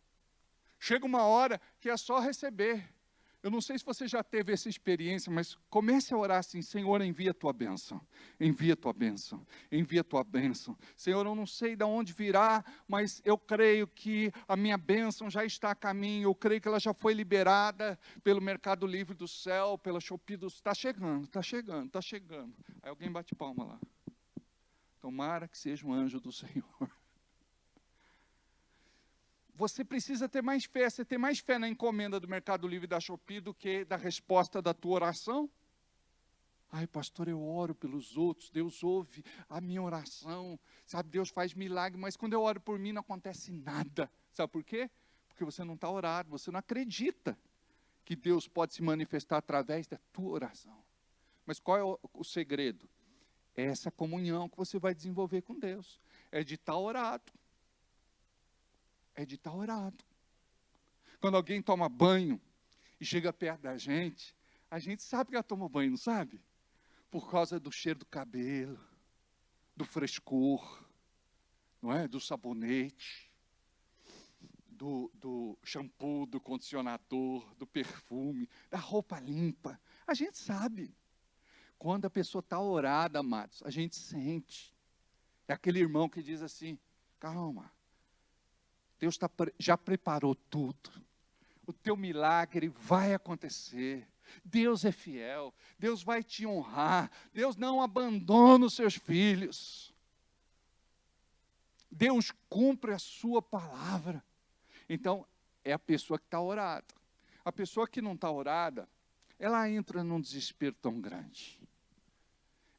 Chega uma hora que é só receber. Eu não sei se você já teve essa experiência, mas comece a orar assim: Senhor, envia a tua bênção, envia a tua bênção, envia a tua bênção. Senhor, eu não sei de onde virá, mas eu creio que a minha bênção já está a caminho, eu creio que ela já foi liberada pelo Mercado Livre do Céu, pela Shopee do... Está chegando, está chegando, está chegando. Aí alguém bate palma lá. Tomara que seja um anjo do Senhor. Você precisa ter mais fé. Você tem mais fé na encomenda do Mercado Livre da Shopee do que da resposta da tua oração? Ai, pastor, eu oro pelos outros, Deus ouve a minha oração, sabe, Deus faz milagre, mas quando eu oro por mim não acontece nada. Sabe por quê? Porque você não está orado, você não acredita que Deus pode se manifestar através da tua oração. Mas qual é o segredo? É essa comunhão que você vai desenvolver com Deus. É de estar orado. É de estar orado. Quando alguém toma banho e chega perto da gente sabe que ela toma banho, não sabe? Por causa do cheiro do cabelo, do frescor, não é? Do sabonete, do shampoo, do condicionador, do perfume, da roupa limpa. A gente sabe. Quando a pessoa está orada, amados, a gente sente. É aquele irmão que diz assim: calma. Deus já preparou tudo. O teu milagre vai acontecer. Deus é fiel. Deus vai te honrar. Deus não abandona os seus filhos. Deus cumpre a sua palavra. Então, é a pessoa que está orada. A pessoa que não está orada, ela entra num desespero tão grande.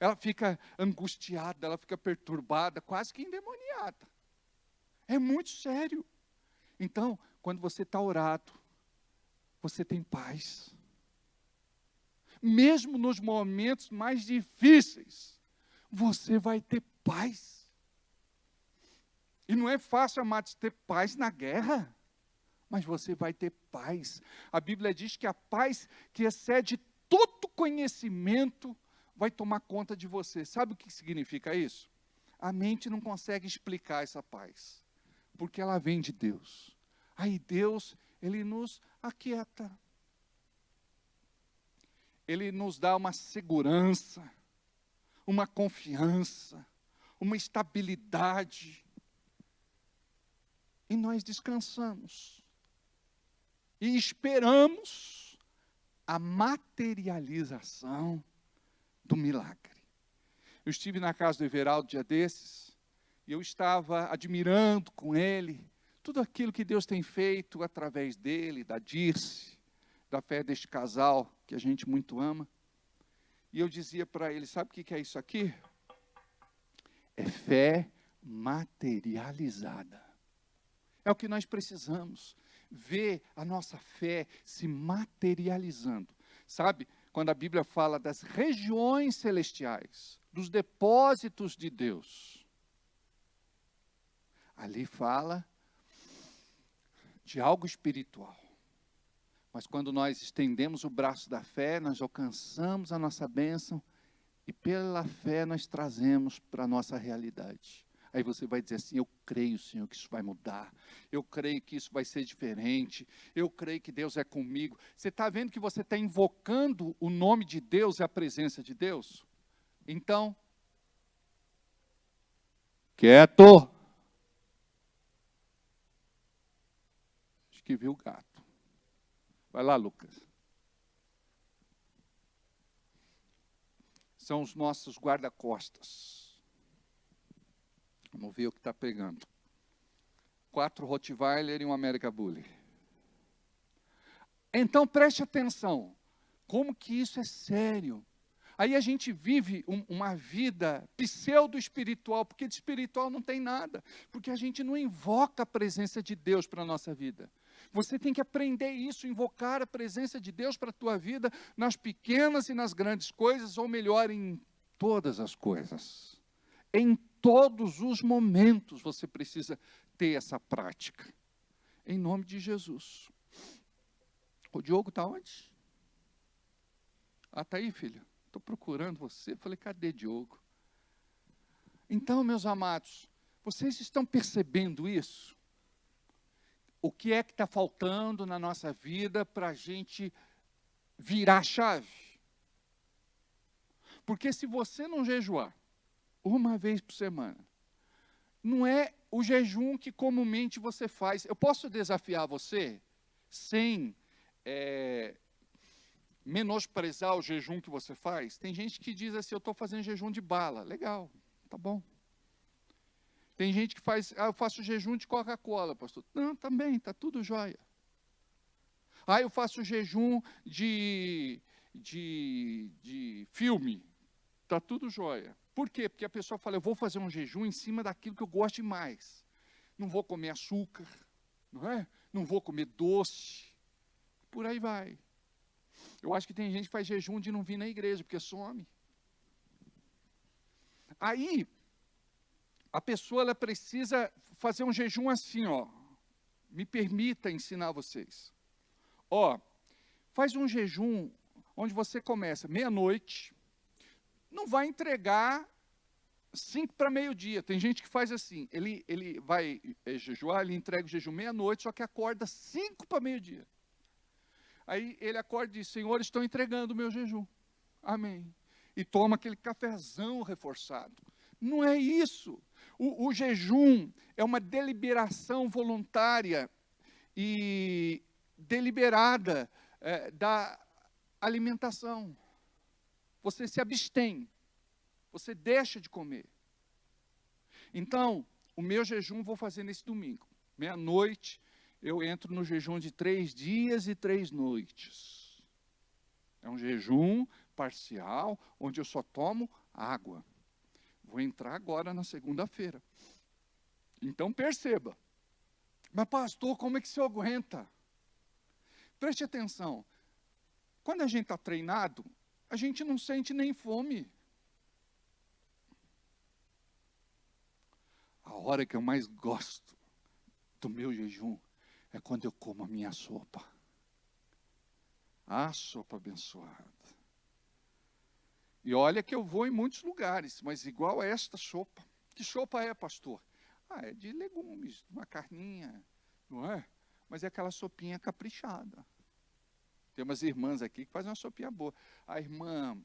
Ela fica angustiada, ela fica perturbada, quase que endemoniada. É muito sério. Então, quando você está orado, você tem paz. Mesmo nos momentos mais difíceis, você vai ter paz. E não é fácil, amados, ter paz na guerra, mas você vai ter paz. A Bíblia diz que a paz que excede todo conhecimento vai tomar conta de você. Sabe o que significa isso? A mente não consegue explicar essa paz, porque ela vem de Deus. Aí Deus, Ele nos aquieta. Ele nos dá uma segurança, uma confiança, uma estabilidade. E nós descansamos. E esperamos a materialização do milagre. Eu estive na casa do Everaldo dia desses, e eu estava admirando com ele tudo aquilo que Deus tem feito através dele, da Dirce, da fé deste casal, que a gente muito ama. E eu dizia para ele, sabe o que é isso aqui? É fé materializada. É o que nós precisamos, ver a nossa fé se materializando. Sabe, quando a Bíblia fala das regiões celestiais, dos depósitos de Deus, ali fala de algo espiritual. Mas quando nós estendemos o braço da fé, nós alcançamos a nossa bênção e pela fé nós trazemos para a nossa realidade. Aí você vai dizer assim, eu creio, Senhor, que isso vai mudar. Eu creio que isso vai ser diferente. Eu creio que Deus é comigo. Você está vendo que você está invocando o nome de Deus e a presença de Deus? Então, quieto. Acho que viu o gato. Vai lá, Lucas. São os nossos guarda-costas. Vamos ver o que está pegando. 4 Rottweiler e um American Bully. Então preste atenção. Como que isso é sério? Aí a gente vive uma vida pseudo-espiritual, porque de espiritual não tem nada. Porque a gente não invoca a presença de Deus para a nossa vida. Você tem que aprender isso, invocar a presença de Deus para a tua vida, nas pequenas e nas grandes coisas, ou melhor, em todas as coisas. Em todos os momentos você precisa ter essa prática. Em nome de Jesus. O Diogo está onde? Ah, está aí, filho? Estou procurando você. Falei, cadê Diogo? Então, meus amados, vocês estão percebendo isso? O que é que está faltando na nossa vida para a gente virar a chave? Porque se você não jejuar uma vez por semana, não é o jejum que comumente você faz. Eu posso desafiar você, sem menosprezar o jejum que você faz? Tem gente que diz assim, eu estou fazendo jejum de bala. Legal, tá bom. Tem gente que faz, eu faço jejum de Coca-Cola, pastor. Não, também, está tudo jóia. Eu faço jejum de filme. Está tudo jóia. Por quê? Porque a pessoa fala, eu vou fazer um jejum em cima daquilo que eu gosto demais. Não vou comer açúcar, não é? Não vou comer doce. Por aí vai. Eu acho que tem gente que faz jejum de não vir na igreja, porque some. Aí, a pessoa ela precisa fazer um jejum assim, ó. Me permita ensinar vocês. Ó, faz um jejum onde você começa meia-noite, não vai entregar 5 para meio-dia. Tem gente que faz assim, ele vai jejuar, ele entrega o jejum meia-noite, só que acorda 5 para meio-dia. Aí ele acorda e diz, Senhor, estou entregando o meu jejum. Amém. E toma aquele cafezão reforçado. Não é isso. O jejum é uma deliberação voluntária e deliberada da alimentação. Você se abstém. Você deixa de comer. Então, o meu jejum vou fazer nesse domingo. Meia-noite, eu entro no jejum de 3 dias e 3 noites. É um jejum parcial, onde eu só tomo água. Vou entrar agora na segunda-feira. Então perceba. Mas pastor, como é que você aguenta? Preste atenção. Quando a gente está treinado, a gente não sente nem fome. A hora que eu mais gosto do meu jejum é quando eu como a minha sopa. A sopa abençoada. E olha que eu vou em muitos lugares, mas igual a esta sopa. Que sopa é, pastor? É de legumes, uma carninha, não é? Mas é aquela sopinha caprichada. Tem umas irmãs aqui que fazem uma sopinha boa. A irmã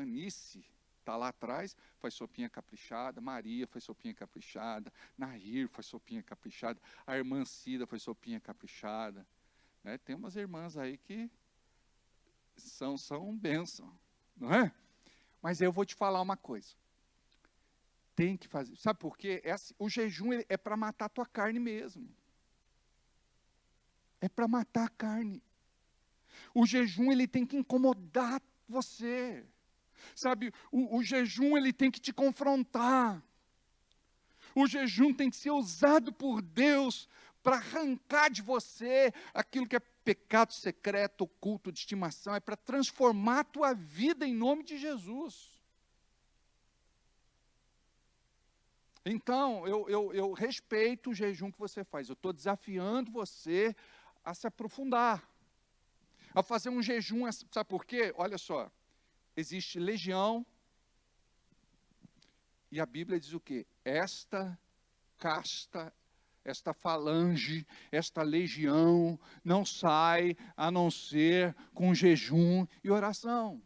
Nice, está lá atrás, faz sopinha caprichada, Maria faz sopinha caprichada, Nair faz sopinha caprichada, a irmã Cida faz sopinha caprichada. Né? Tem umas irmãs aí que são bênção, não é? Mas eu vou te falar uma coisa. Tem que fazer. Sabe por quê? O jejum é para matar a tua carne mesmo. É para matar a carne. O jejum ele tem que incomodar você. Sabe, o jejum ele tem que te confrontar. O jejum tem que ser usado por Deus para arrancar de você aquilo que é pecado secreto, oculto, de estimação. É para transformar a tua vida em nome de Jesus. Então, eu respeito o jejum que você faz. Eu estou desafiando você a se aprofundar. A fazer um jejum, sabe por quê? Olha só, existe legião, e a Bíblia diz o quê? Esta casta, esta falange, esta legião, não sai a não ser com jejum e oração.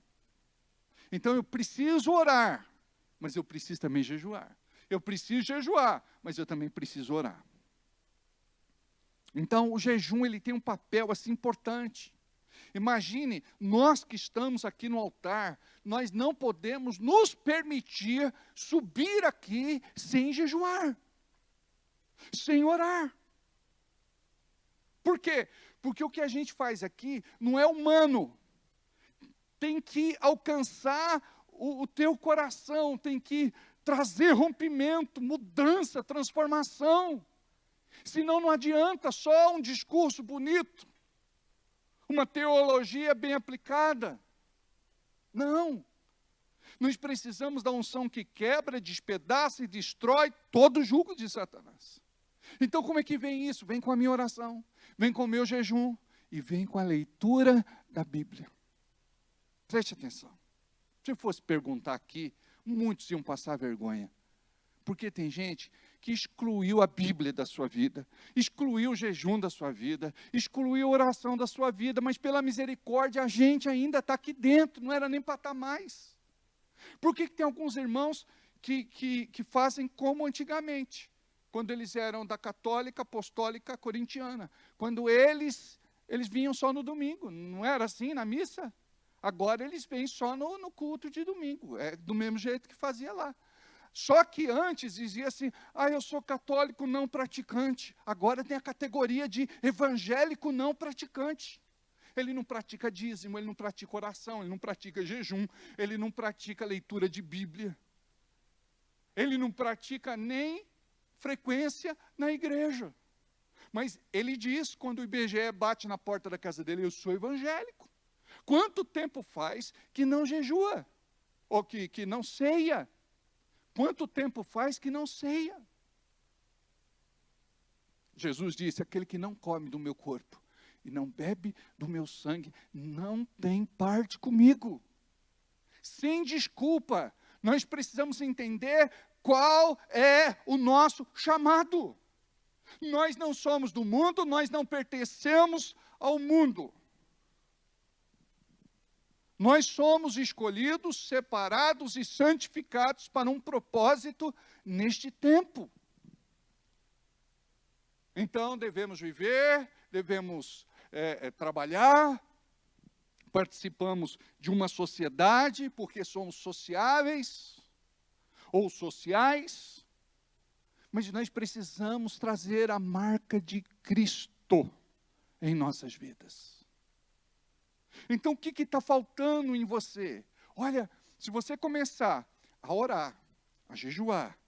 Então eu preciso orar, mas eu preciso também jejuar. Eu preciso jejuar, mas eu também preciso orar. Então o jejum ele tem um papel assim importante. Imagine, nós que estamos aqui no altar, nós não podemos nos permitir subir aqui sem jejuar, sem orar. Por quê? Porque o que a gente faz aqui não é humano. Tem que alcançar o teu coração, tem que trazer rompimento, mudança, transformação. Senão não adianta só um discurso bonito, uma teologia bem aplicada. Não. Nós precisamos da unção que quebra, despedaça e destrói todo o jugo de Satanás. Então como é que vem isso? Vem com a minha oração, vem com o meu jejum e vem com a leitura da Bíblia. Preste atenção. Se eu fosse perguntar aqui, muitos iam passar vergonha. Porque tem gente que excluiu a Bíblia da sua vida, excluiu o jejum da sua vida, excluiu a oração da sua vida, mas pela misericórdia a gente ainda está aqui dentro, não era nem para estar mais. Por que tem alguns irmãos que fazem como antigamente, quando eles eram da católica, apostólica, corintiana, quando eles vinham só no domingo, não era assim na missa? Agora eles vêm só no culto de domingo, é do mesmo jeito que fazia lá. Só que antes dizia assim, eu sou católico não praticante. Agora tem a categoria de evangélico não praticante. Ele não pratica dízimo, ele não pratica oração, ele não pratica jejum, ele não pratica leitura de Bíblia. Ele não pratica nem frequência na igreja. Mas ele diz, quando o IBGE bate na porta da casa dele, eu sou evangélico. Quanto tempo faz que não jejua? Ou que não ceia? Quanto tempo faz que não ceia? Jesus disse, aquele que não come do meu corpo e não bebe do meu sangue, não tem parte comigo. Sem desculpa, nós precisamos entender qual é o nosso chamado. Nós não somos do mundo, nós não pertencemos ao mundo. Nós somos escolhidos, separados e santificados para um propósito neste tempo. Então, devemos viver, devemos trabalhar, participamos de uma sociedade, porque somos sociáveis ou sociais, mas nós precisamos trazer a marca de Cristo em nossas vidas. Então, o que está faltando em você? Olha, se você começar a orar, a jejuar,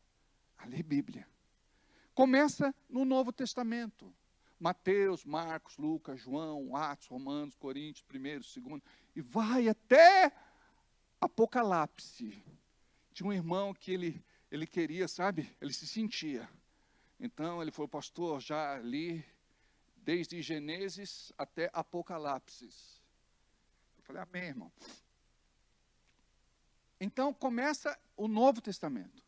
a ler Bíblia, começa no Novo Testamento. Mateus, Marcos, Lucas, João, Atos, Romanos, Coríntios, 1º, 2º, e vai até Apocalipse. Tinha um irmão que ele queria, sabe, ele se sentia. Então, ele falou, pastor, já li desde Gênesis até Apocalipse. Eu falei, amém, irmão. Então, começa o Novo Testamento.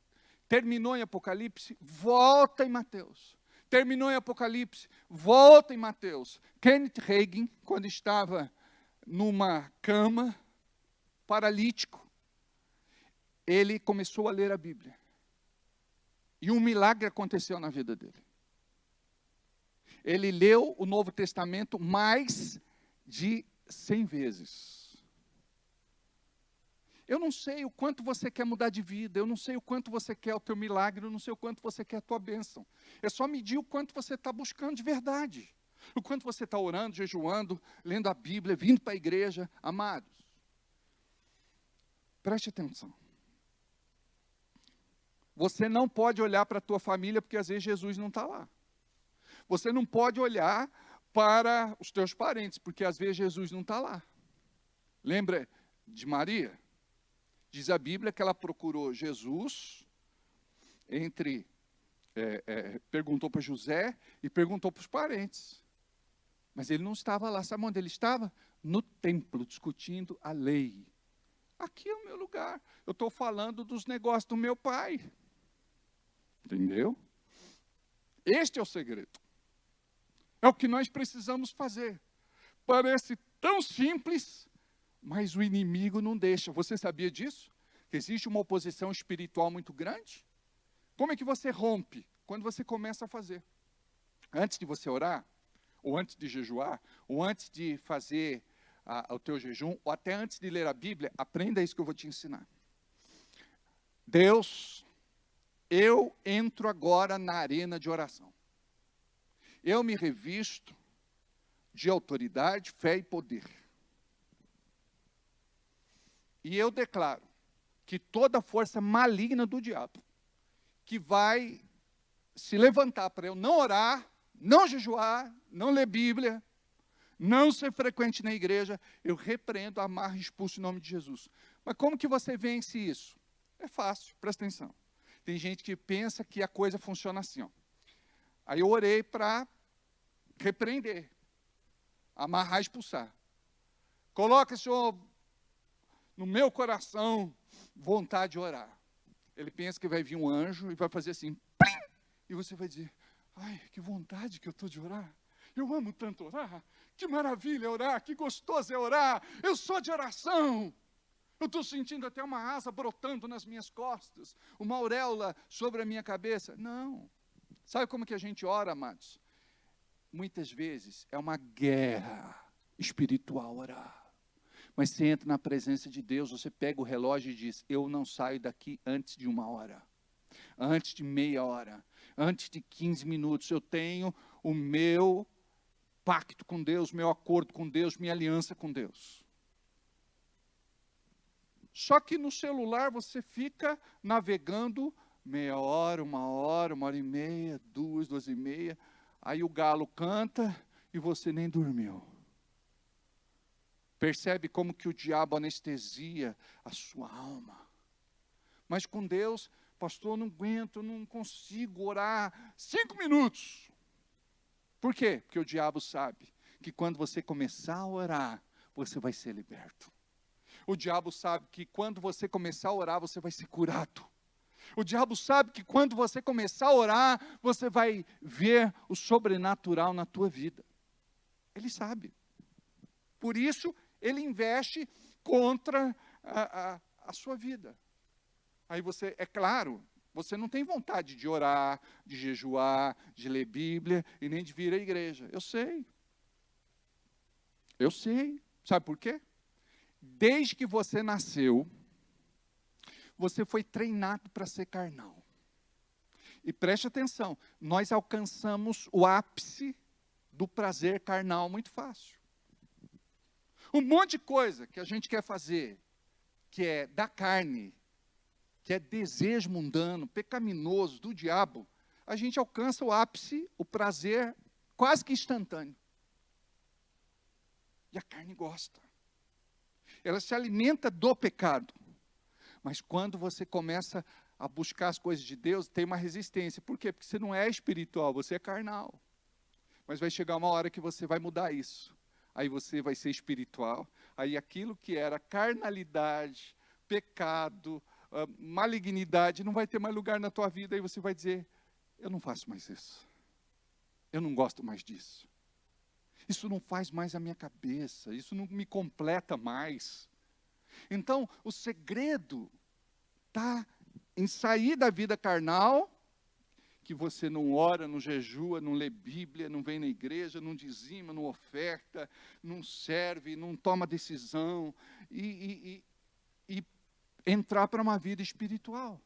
Terminou em Apocalipse, volta em Mateus. Terminou em Apocalipse, volta em Mateus. Kenneth Hagin, quando estava numa cama, paralítico, ele começou a ler a Bíblia. E um milagre aconteceu na vida dele. Ele leu o Novo Testamento mais de 100 vezes. Eu não sei o quanto você quer mudar de vida, eu não sei o quanto você quer o teu milagre, eu não sei o quanto você quer a tua bênção. É só medir o quanto você está buscando de verdade. O quanto você está orando, jejuando, lendo a Bíblia, vindo para a igreja. Amados, preste atenção. Você não pode olhar para a tua família, porque às vezes Jesus não está lá. Você não pode olhar para os teus parentes, porque às vezes Jesus não está lá. Lembra de Maria? Diz a Bíblia que ela procurou Jesus, perguntou para José e perguntou para os parentes. Mas ele não estava lá. Sabe onde ele estava? No templo, discutindo a lei. Aqui é o meu lugar. Eu estou falando dos negócios do meu pai. Entendeu? Este é o segredo. É o que nós precisamos fazer. Parece tão simples, mas o inimigo não deixa. Você sabia disso? Que existe uma oposição espiritual muito grande? Como é que você rompe? Quando você começa a fazer. Antes de você orar, ou antes de jejuar, ou antes de fazer o teu jejum, ou até antes de ler a Bíblia, aprenda isso que eu vou te ensinar. Deus, eu entro agora na arena de oração. Eu me revisto de autoridade, fé e poder. E eu declaro que toda força maligna do diabo, que vai se levantar para eu não orar, não jejuar, não ler Bíblia, não ser frequente na igreja, eu repreendo, amarro e expulso em nome de Jesus. Mas como que você vence isso? É fácil, presta atenção. Tem gente que pensa que a coisa funciona assim, ó. Aí eu orei para repreender, amarrar e expulsar. Coloca, Senhor, no meu coração, vontade de orar. Ele pensa que vai vir um anjo e vai fazer assim, plim, e você vai dizer, ai, que vontade que eu estou de orar. Eu amo tanto orar, que maravilha orar, que gostoso é orar, eu sou de oração. Eu estou sentindo até uma asa brotando nas minhas costas, uma auréola sobre a minha cabeça. Não. Sabe como que a gente ora, amados? Muitas vezes é uma guerra espiritual orar. Mas você entra na presença de Deus, você pega o relógio e diz, eu não saio daqui antes de 1 hora, antes de meia hora, antes de 15 minutos. Eu tenho o meu pacto com Deus, meu acordo com Deus, minha aliança com Deus. Só que no celular você fica navegando meia hora, 1 hora e meia, 2, 2h30. Aí o galo canta e você nem dormiu. Percebe como que o diabo anestesia a sua alma. Mas com Deus, pastor, eu não aguento, eu não consigo orar 5 minutos. Por quê? Porque o diabo sabe que quando você começar a orar, você vai ser liberto. O diabo sabe que quando você começar a orar, você vai ser curado. O diabo sabe que quando você começar a orar, você vai ver o sobrenatural na tua vida. Ele sabe. Por isso, ele investe contra a sua vida. Aí você, é claro, você não tem vontade de orar, de jejuar, de ler Bíblia e nem de vir à igreja. Eu sei. Eu sei. Sabe por quê? Desde que você nasceu, você foi treinado para ser carnal. E preste atenção, nós alcançamos o ápice do prazer carnal muito fácil. Um monte de coisa que a gente quer fazer, que é da carne, que é desejo mundano, pecaminoso, do diabo, a gente alcança o ápice, o prazer quase que instantâneo. E a carne gosta. Ela se alimenta do pecado. Mas quando você começa a buscar as coisas de Deus, tem uma resistência. Por quê? Porque você não é espiritual, você é carnal. Mas vai chegar uma hora que você vai mudar isso. Aí você vai ser espiritual. Aí aquilo que era carnalidade, pecado, malignidade, não vai ter mais lugar na tua vida. Aí você vai dizer, eu não faço mais isso. Eu não gosto mais disso. Isso não faz mais a minha cabeça, isso não me completa mais. Então, o segredo está em sair da vida carnal, que você não ora, não jejua, não lê Bíblia, não vem na igreja, não dizima, não oferta, não serve, não toma decisão, e entrar para uma vida espiritual.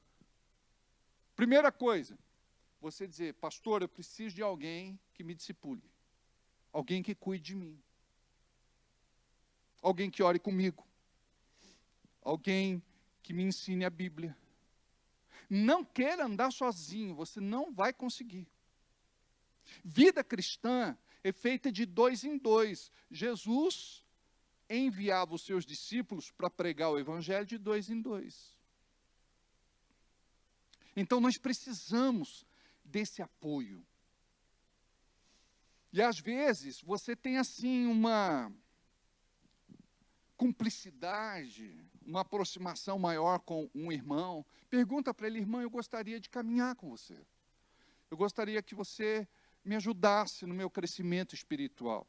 Primeira coisa, você dizer, pastor, eu preciso de alguém que me discipule, alguém que cuide de mim, alguém que ore comigo, alguém que me ensine a Bíblia. Não queira andar sozinho, você não vai conseguir. Vida cristã é feita de 2 em 2. Jesus enviava os seus discípulos para pregar o evangelho de 2 em 2. Então nós precisamos desse apoio. E às vezes você tem assim uma cumplicidade, uma aproximação maior com um irmão, pergunta para ele, irmão, eu gostaria de caminhar com você. Eu gostaria que você me ajudasse no meu crescimento espiritual.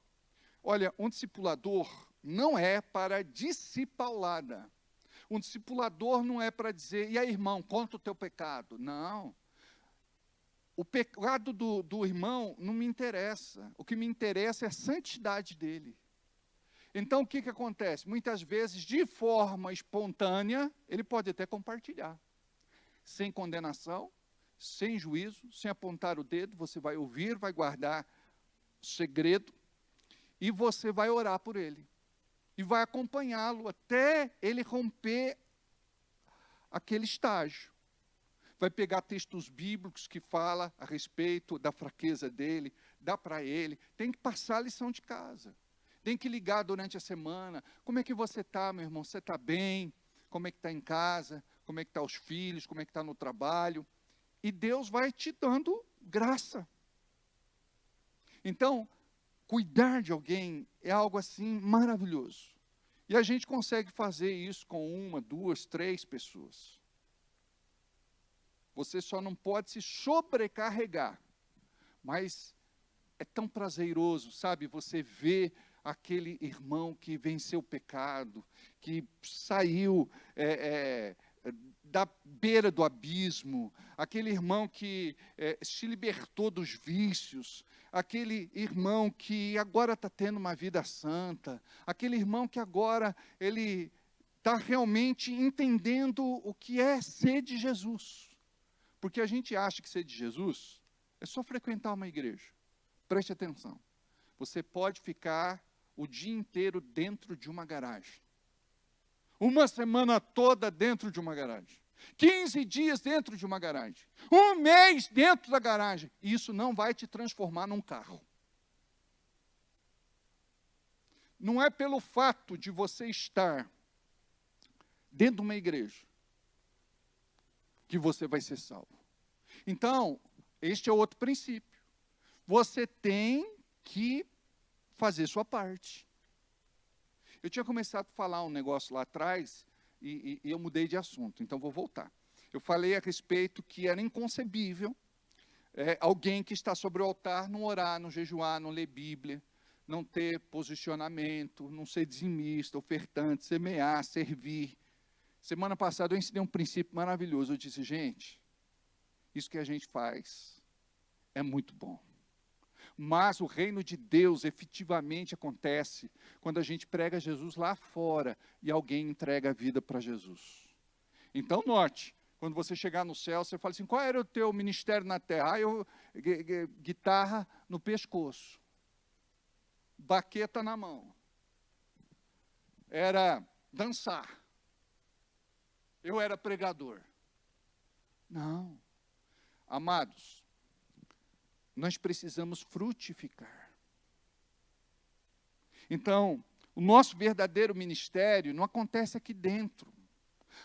Olha, um discipulador não é para discipulada. Um discipulador não é para dizer, e aí, irmão, conta o teu pecado. Não. O pecado do irmão não me interessa. O que me interessa é a santidade dele. Então, o que acontece? Muitas vezes, de forma espontânea, ele pode até compartilhar. Sem condenação, sem juízo, sem apontar o dedo, você vai ouvir, vai guardar o segredo, e você vai orar por ele. E vai acompanhá-lo até ele romper aquele estágio. Vai pegar textos bíblicos que falam a respeito da fraqueza dele, dá para ele, tem que passar a lição de casa. Tem que ligar durante a semana. Como é que você está, meu irmão? Você está bem? Como é que está em casa? Como é que estão os filhos? Como é que está no trabalho? E Deus vai te dando graça. Então, cuidar de alguém é algo assim maravilhoso. E a gente consegue fazer isso com 1, 2, 3 pessoas. Você só não pode se sobrecarregar. Mas é tão prazeroso, sabe? Você vê aquele irmão que venceu o pecado, que saiu da beira do abismo, aquele irmão que se libertou dos vícios, aquele irmão que agora está tendo uma vida santa, aquele irmão que agora ele está realmente entendendo o que é ser de Jesus. Porque a gente acha que ser de Jesus é só frequentar uma igreja. Preste atenção. Você pode ficar o dia inteiro dentro de uma garagem. Uma semana toda dentro de uma garagem. 15 dias dentro de uma garagem. 1 mês dentro da garagem. Isso não vai te transformar num carro. Não é pelo fato de você estar dentro de uma igreja que você vai ser salvo. Então, este é outro princípio. Você tem que fazer sua parte. Eu tinha começado a falar um negócio lá atrás e eu mudei de assunto, então vou voltar. Eu falei a respeito que era inconcebível alguém que está sobre o altar não orar, não jejuar, não ler Bíblia, não ter posicionamento, não ser dizimista, ofertante, semear, servir. Semana passada eu ensinei um princípio maravilhoso. Eu disse, gente, isso que a gente faz é muito bom. Mas o reino de Deus efetivamente acontece quando a gente prega Jesus lá fora e alguém entrega a vida para Jesus. Então, note, quando você chegar no céu, você fala assim, qual era o teu ministério na terra? Guitarra no pescoço, baqueta na mão, era dançar, eu era pregador. Não, amados, nós precisamos frutificar. Então, o nosso verdadeiro ministério não acontece aqui dentro.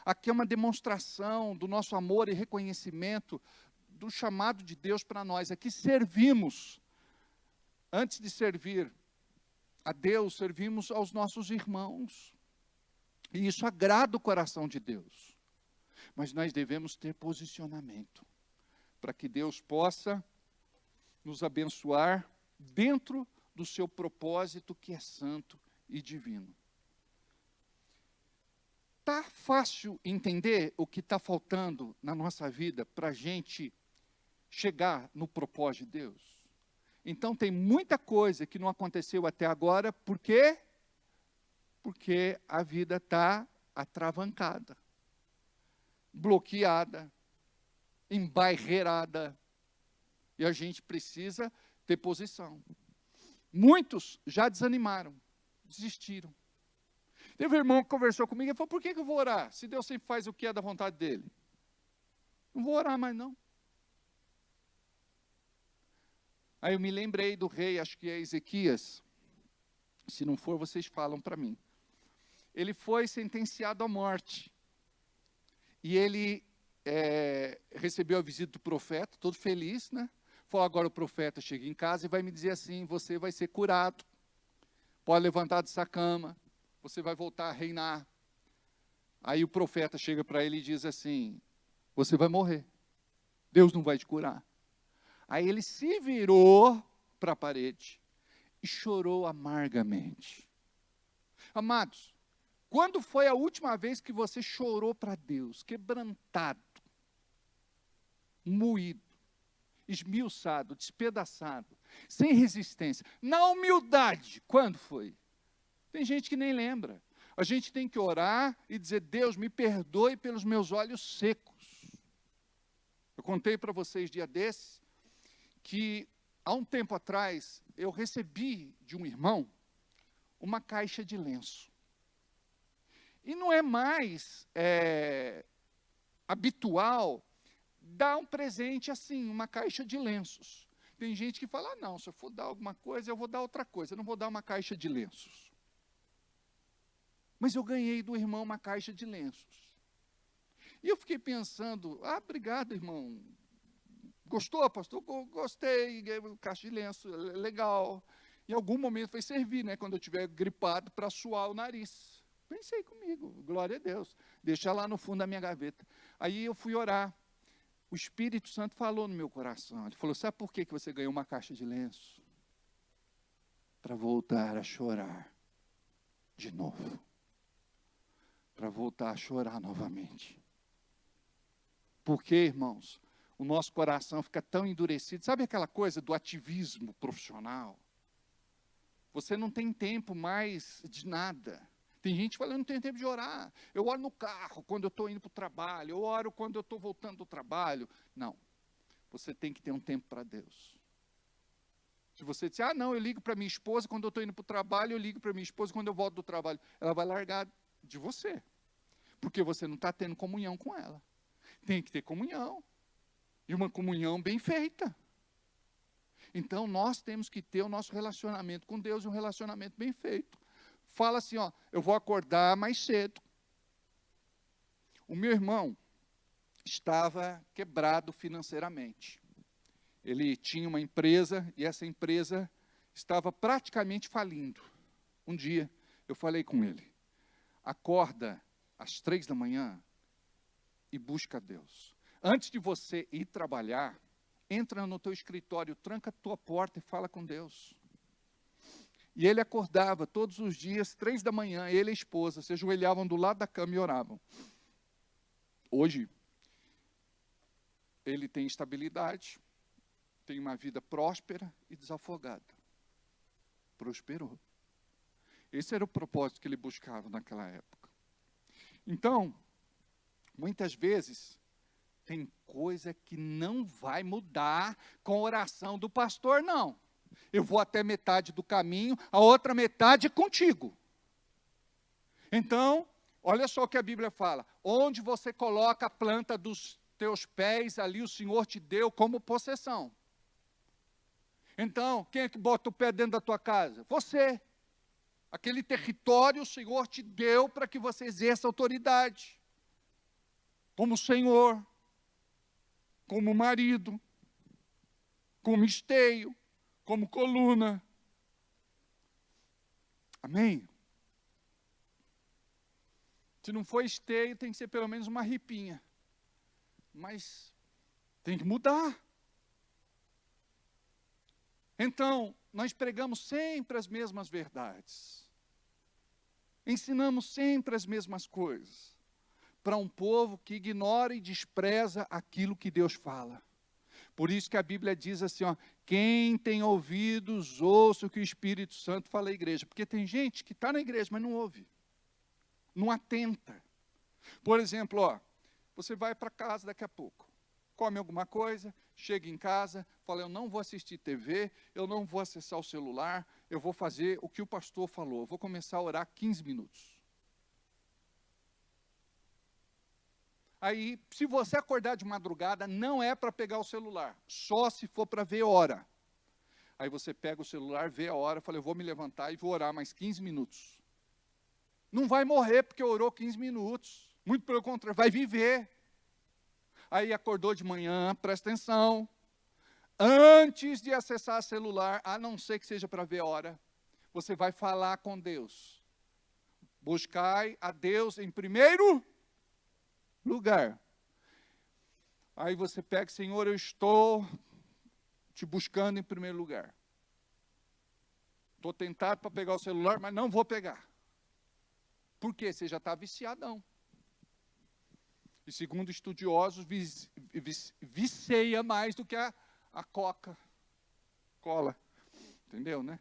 Aqui é uma demonstração do nosso amor e reconhecimento do chamado de Deus para nós. Aqui servimos, antes de servir a Deus, servimos aos nossos irmãos. E isso agrada o coração de Deus. Mas nós devemos ter posicionamento, para que Deus possa nos abençoar dentro do seu propósito que é santo e divino. Tá fácil entender o que está faltando na nossa vida para a gente chegar no propósito de Deus? Então tem muita coisa que não aconteceu até agora, por quê? Porque a vida está atravancada, bloqueada, embairrada, e a gente precisa ter posição. Muitos já desanimaram, desistiram. Teve um irmão que conversou comigo e falou, por que eu vou orar? Se Deus sempre faz o que é da vontade dele. Não vou orar mais não. Aí eu me lembrei do rei, acho que é Ezequias. Se não for, vocês falam para mim. Ele foi sentenciado à morte. E ele recebeu a visita do profeta, todo feliz, né? Falou, agora o profeta chega em casa e vai me dizer assim, você vai ser curado. Pode levantar dessa cama. Você vai voltar a reinar. Aí o profeta chega para ele e diz assim, você vai morrer. Deus não vai te curar. Aí ele se virou para a parede e chorou amargamente. Amados, quando foi a última vez que você chorou para Deus, quebrantado, moído, esmiuçado, despedaçado, sem resistência, na humildade, quando foi? Tem gente que nem lembra. A gente tem que orar e dizer, Deus, me perdoe pelos meus olhos secos. Eu contei para vocês dia desses, que há um tempo atrás, eu recebi de um irmão uma caixa de lenço. E não é mais habitual dar um presente assim, uma caixa de lenços. Tem gente que fala, não, se eu for dar alguma coisa, eu vou dar outra coisa, eu não vou dar uma caixa de lenços. Mas eu ganhei do irmão uma caixa de lenços. E eu fiquei pensando, obrigado, irmão. Gostou, pastor? Gostei, caixa de lenço, legal. Em algum momento vai servir, né? Quando eu estiver gripado, para suar o nariz. Pensei comigo, glória a Deus. Deixa lá no fundo da minha gaveta. Aí eu fui orar. O Espírito Santo falou no meu coração. Ele falou, sabe por que você ganhou uma caixa de lenço? Para voltar a chorar de novo. Para voltar a chorar novamente. Porque, irmãos, o nosso coração fica tão endurecido. Sabe aquela coisa do ativismo profissional? Você não tem tempo mais de nada. Tem gente falando, não tenho tempo de orar. Eu oro no carro quando eu estou indo para o trabalho. Eu oro quando eu estou voltando do trabalho. Não. Você tem que ter um tempo para Deus. Se você disser, não, eu ligo para minha esposa quando eu estou indo para o trabalho, eu ligo para minha esposa quando eu volto do trabalho. Ela vai largar de você. Porque você não está tendo comunhão com ela. Tem que ter comunhão. E uma comunhão bem feita. Então, nós temos que ter o nosso relacionamento com Deus, um relacionamento bem feito. Fala assim, eu vou acordar mais cedo. O meu irmão estava quebrado financeiramente. Ele tinha uma empresa e essa empresa estava praticamente falindo. Um dia, eu falei com ele, acorda às 3 da manhã e busca Deus. Antes de você ir trabalhar, entra no teu escritório, tranca a tua porta e fala com Deus. E ele acordava todos os dias, 3 da manhã, ele e a esposa se ajoelhavam do lado da cama e oravam. Hoje, ele tem estabilidade, tem uma vida próspera e desafogada. Prosperou. Esse era o propósito que ele buscava naquela época. Então, muitas vezes, tem coisa que não vai mudar com a oração do pastor, não. Eu vou até metade do caminho, a outra metade é contigo. Então, olha só o que a Bíblia fala. Onde você coloca a planta dos teus pés, ali o Senhor te deu como possessão. Então, quem é que bota o pé dentro da tua casa? Você. Aquele território o Senhor te deu para que você exerça autoridade. Como Senhor, como marido, como esteio, como coluna. Amém? Se não for esteio, tem que ser pelo menos uma ripinha. Mas tem que mudar. Então, nós pregamos sempre as mesmas verdades. Ensinamos sempre as mesmas coisas. para um povo que ignora e despreza aquilo que Deus fala. Por isso que a Bíblia diz assim, ó, quem tem ouvidos, ouça o que o Espírito Santo fala à igreja. Porque tem gente que está na igreja, mas não ouve. Não atenta. Por exemplo, ó, você vai para casa daqui a pouco, come alguma coisa, chega em casa, fala, eu não vou assistir TV, eu não vou acessar o celular, eu vou fazer o que o pastor falou, eu vou começar a orar 15 minutos. Aí, se você acordar de madrugada, não é para pegar o celular, só se for para ver hora. Aí você pega o celular, vê a hora, fala, eu vou me levantar e vou orar mais 15 minutos. Não vai morrer porque orou 15 minutos, muito pelo contrário, vai viver. Aí acordou de manhã, presta atenção, antes de acessar o celular, a não ser que seja para ver a hora, você vai falar com Deus. Buscai a Deus em primeiro lugar. Aí você pega, Senhor, eu estou te buscando em primeiro lugar. Estou tentado para pegar o celular, mas não vou pegar. Por quê? Você já está viciadão. E segundo estudiosos, vicia mais do que a Coca-Cola. Entendeu, né?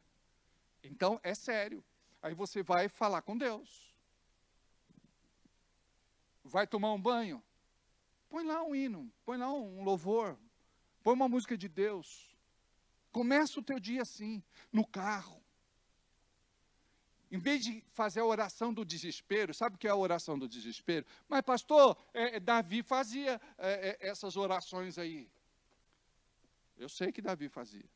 Então, é sério. Aí você vai falar com Deus. Vai tomar um banho? Põe lá um hino, põe lá um louvor, põe uma música de Deus. Começa o teu dia assim, no carro. Em vez de fazer a oração do desespero, sabe o que é a oração do desespero? Mas pastor, Davi fazia essas orações aí. Eu sei que Davi fazia.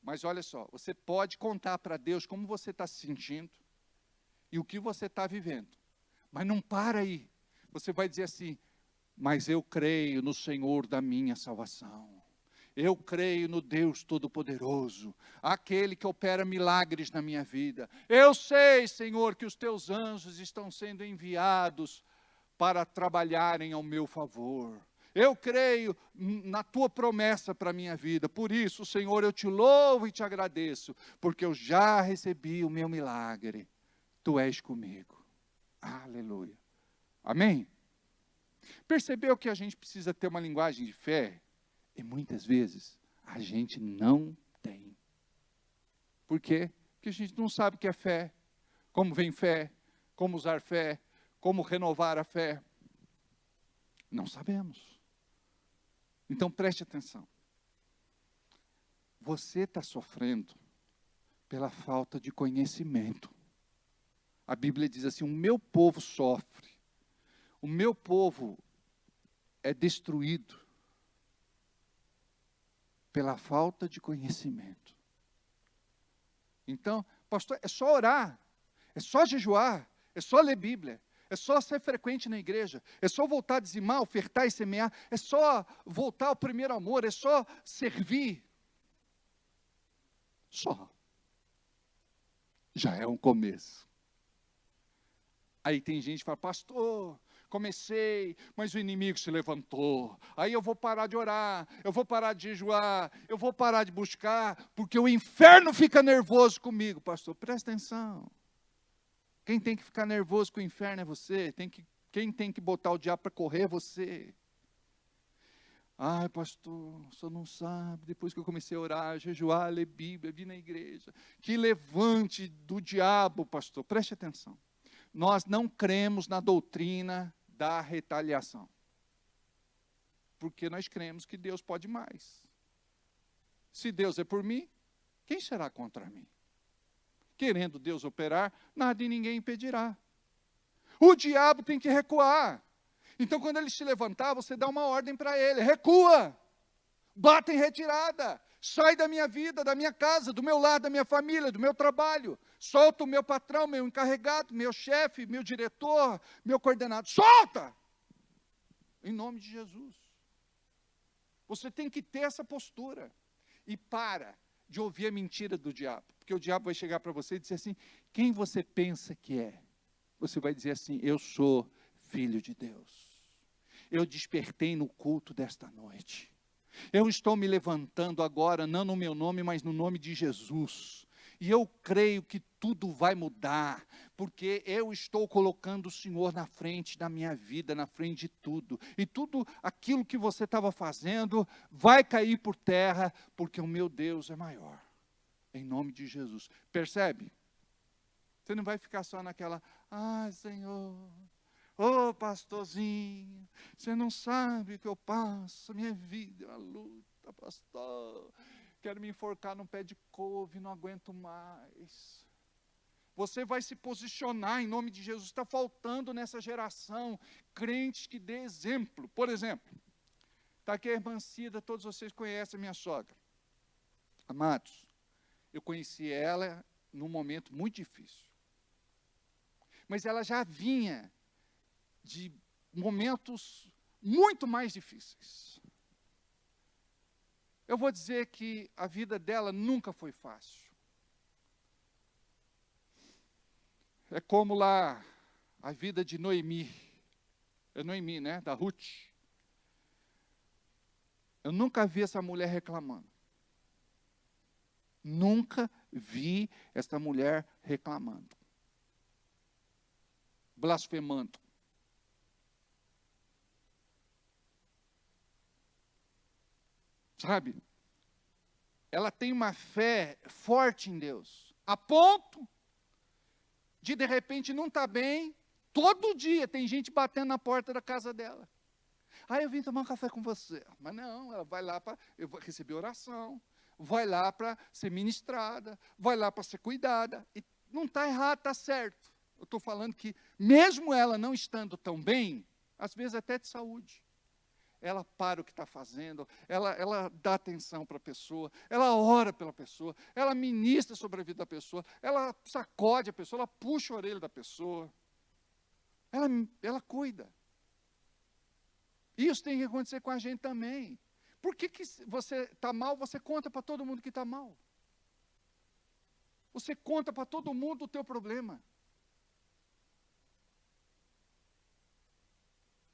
Mas olha só, você pode contar para Deus como você está se sentindo e o que você está vivendo. Mas não para aí. Você vai dizer assim, mas eu creio no Senhor da minha salvação. Eu creio no Deus Todo-Poderoso, aquele que opera milagres na minha vida. Eu sei, Senhor, que os teus anjos estão sendo enviados para trabalharem ao meu favor. Eu creio na tua promessa para a minha vida. Por isso, Senhor, eu te louvo e te agradeço, porque eu já recebi o meu milagre. Tu és comigo. Aleluia. Amém? Percebeu que a gente precisa ter uma linguagem de fé? E muitas vezes a gente não tem. Por quê? Porque a gente não sabe o que é fé, como vem fé, como usar fé, como renovar a fé. Não sabemos. Então preste atenção. Você está sofrendo pela falta de conhecimento. A Bíblia diz assim, o meu povo sofre, o meu povo é destruído pela falta de conhecimento. Então, pastor, é só orar, é só jejuar, é só ler Bíblia, é só ser frequente na igreja, é só voltar a dizimar, ofertar e semear, é só voltar ao primeiro amor, é só servir. Só. Já é um começo. Aí tem gente que fala, pastor, comecei, mas o inimigo se levantou. Aí eu vou parar de orar, eu vou parar de jejuar, eu vou parar de buscar, porque o inferno fica nervoso comigo. Pastor, presta atenção. Quem tem que ficar nervoso com o inferno é você. Quem tem que botar o diabo para correr é você. Ai, pastor, o senhor não sabe, depois que eu comecei a orar, jejuar, ler Bíblia, vir na igreja, que levante do diabo, pastor. Preste atenção. Nós não cremos na doutrina da retaliação. Porque nós cremos que Deus pode mais. Se Deus é por mim, quem será contra mim? Querendo Deus operar, nada e ninguém impedirá. O diabo tem que recuar. Então, quando ele se levantar, você dá uma ordem para ele: recua, bata em retirada, sai da minha vida, da minha casa, do meu lar, da minha família, do meu trabalho. Solta o meu patrão, meu encarregado, meu chefe, meu diretor, meu coordenador. Solta! Em nome de Jesus. Você tem que ter essa postura. E para de ouvir a mentira do diabo. Porque o diabo vai chegar para você e dizer assim, quem você pensa que é? Você vai dizer assim, eu sou filho de Deus. Eu despertei no culto desta noite. Eu estou me levantando agora, não no meu nome, mas no nome de Jesus. E eu creio que tudo vai mudar, porque eu estou colocando o Senhor na frente da minha vida, na frente de tudo. E tudo aquilo que você estava fazendo vai cair por terra, porque o meu Deus é maior. Em nome de Jesus. Percebe? Você não vai ficar só naquela, Senhor, pastorzinho, você não sabe o que eu passo, minha vida é uma luta, pastor. Quero me enforcar num pé de couve, não aguento mais. Você vai se posicionar em nome de Jesus. Está faltando nessa geração crentes que dê exemplo. Por exemplo, está aqui a irmã Cida, todos vocês conhecem a minha sogra. Amados, eu conheci ela num momento muito difícil. Mas ela já vinha de momentos muito mais difíceis. Eu vou dizer que a vida dela nunca foi fácil. É como lá a vida de Noemi. É Noemi, né? Da Ruth. Eu nunca vi essa mulher reclamando. Nunca vi essa mulher reclamando. Blasfemando. Sabe? Ela tem uma fé forte em Deus, a ponto de repente não estar bem, todo dia tem gente batendo na porta da casa dela. Eu vim tomar um café com você. Mas não, ela vai lá para receber oração, vai lá para ser ministrada, vai lá para ser cuidada. E não está errado, está certo. Eu estou falando que mesmo ela não estando tão bem, às vezes até de saúde, ela para o que está fazendo, ela dá atenção para a pessoa, ela ora pela pessoa, ela ministra sobre a vida da pessoa, ela sacode a pessoa, ela puxa a orelha da pessoa, ela cuida. Isso tem que acontecer com a gente também. Por que você está mal, você conta para todo mundo que está mal? Você conta para todo mundo o teu problema.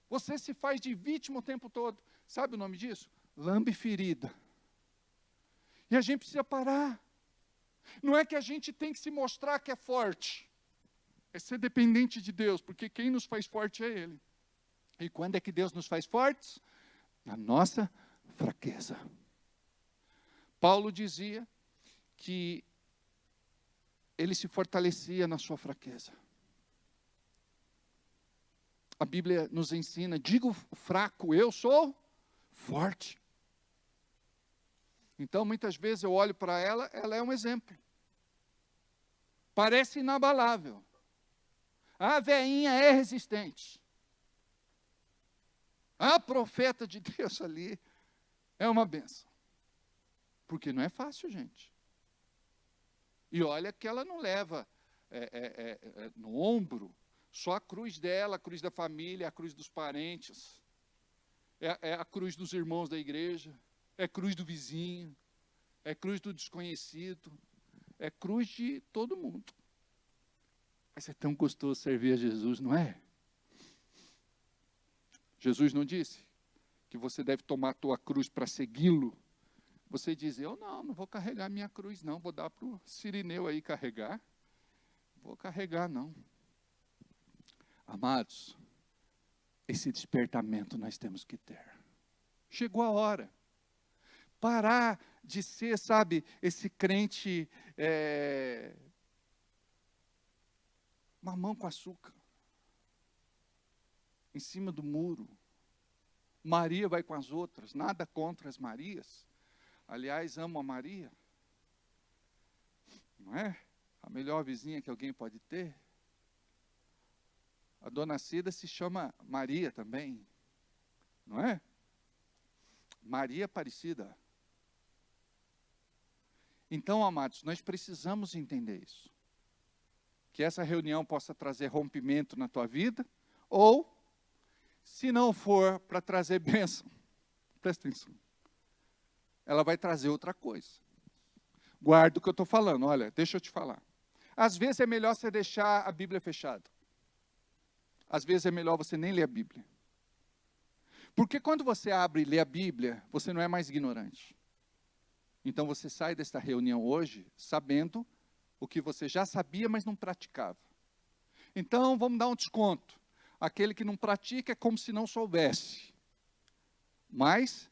Você se faz de vítima o tempo todo. Sabe o nome disso? Lambe ferida. E a gente precisa parar. Não é que a gente tem que se mostrar que é forte. É ser dependente de Deus, porque quem nos faz forte é Ele. E quando é que Deus nos faz fortes? Na nossa fraqueza. Paulo dizia que ele se fortalecia na sua fraqueza. A Bíblia nos ensina, digo fraco, eu sou forte. Então, muitas vezes eu olho para ela, ela é um exemplo. Parece inabalável. A veinha é resistente. A profeta de Deus ali é uma bênção. Porque não é fácil, gente. E olha que ela não leva no ombro só a cruz dela, a cruz da família, a cruz dos parentes, é a cruz dos irmãos da igreja, é a cruz do vizinho, é a cruz do desconhecido, é a cruz de todo mundo. Mas é tão gostoso servir a Jesus, não é? Jesus não disse que você deve tomar a tua cruz para segui-lo? Você diz, eu não vou carregar minha cruz não, vou dar para o Cirineu aí carregar. Vou carregar não. Amados, esse despertamento nós temos que ter. Chegou a hora. Parar de ser, sabe, esse crente mamão com açúcar. Em cima do muro. Maria vai com as outras, nada contra as Marias. Aliás, amo a Maria. Não é? A melhor vizinha que alguém pode ter. A dona Cida se chama Maria também, não é? Maria Aparecida. Então, amados, nós precisamos entender isso. Que essa reunião possa trazer rompimento na tua vida, ou, se não for para trazer bênção, presta atenção, ela vai trazer outra coisa. Guarda o que eu estou falando, olha, deixa eu te falar. Às vezes é melhor você deixar a Bíblia fechada. Às vezes é melhor você nem ler a Bíblia. Porque quando você abre e lê a Bíblia, você não é mais ignorante. Então você sai desta reunião hoje sabendo o que você já sabia, mas não praticava. Então, vamos dar um desconto. Aquele que não pratica é como se não soubesse. Mas,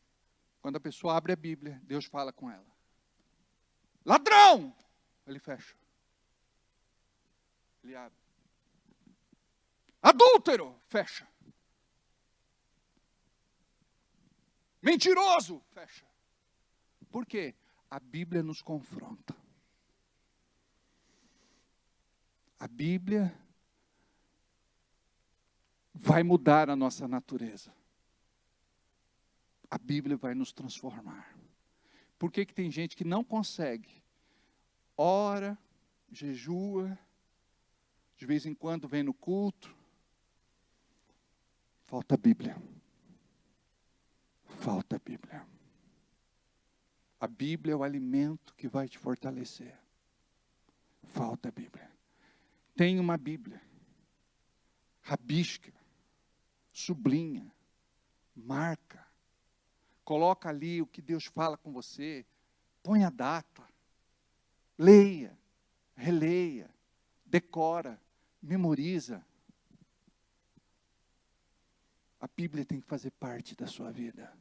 quando a pessoa abre a Bíblia, Deus fala com ela. Ladrão! Ele fecha. Ele abre. Adúltero! Fecha. Mentiroso! Fecha. Por quê? A Bíblia nos confronta. A Bíblia vai mudar a nossa natureza. A Bíblia vai nos transformar. Por que tem gente que não consegue? Ora, jejua, de vez em quando vem no culto. Falta a Bíblia. Falta a Bíblia. A Bíblia é o alimento que vai te fortalecer. Falta a Bíblia. Tem uma Bíblia. Rabisca. Sublinha. Marca. Coloca ali o que Deus fala com você. Põe a data. Leia. Releia. Decora. Memoriza. A Bíblia tem que fazer parte da sua vida.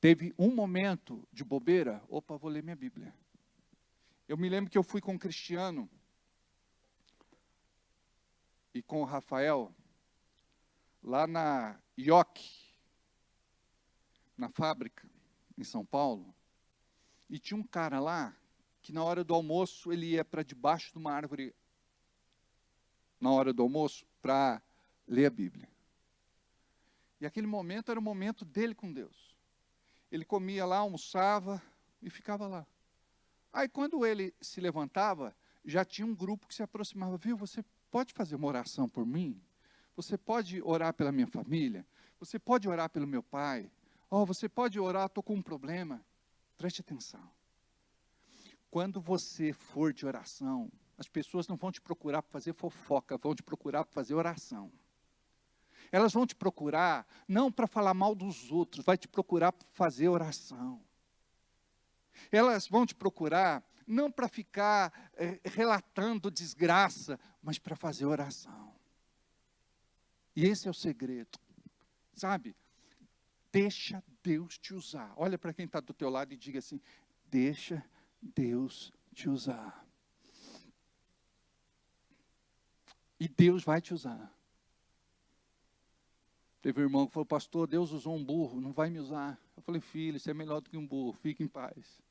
Teve um momento de bobeira, opa, vou ler minha Bíblia. Eu me lembro que eu fui com o Cristiano e com o Rafael, lá na IOC, na fábrica, em São Paulo, e tinha um cara lá, que na hora do almoço, ele ia para debaixo de uma árvore, na hora do almoço, para ler a Bíblia. E aquele momento era o momento dele com Deus. Ele comia lá, almoçava e ficava lá. Aí quando ele se levantava, já tinha um grupo que se aproximava. Viu, você pode fazer uma oração por mim? Você pode orar pela minha família? Você pode orar pelo meu pai? Você pode orar, estou com um problema. Preste atenção. Quando você for de oração, as pessoas não vão te procurar para fazer fofoca, vão te procurar para fazer oração. Elas vão te procurar, não para falar mal dos outros, vai te procurar para fazer oração. Elas vão te procurar, não para ficar relatando desgraça, mas para fazer oração. E esse é o segredo, sabe? Deixa Deus te usar. Olha para quem está do teu lado e diga assim, deixa Deus te usar. E Deus vai te usar. Teve um irmão que falou, pastor, Deus usou um burro, não vai me usar. Eu falei, filho, isso é melhor do que um burro, fique em paz.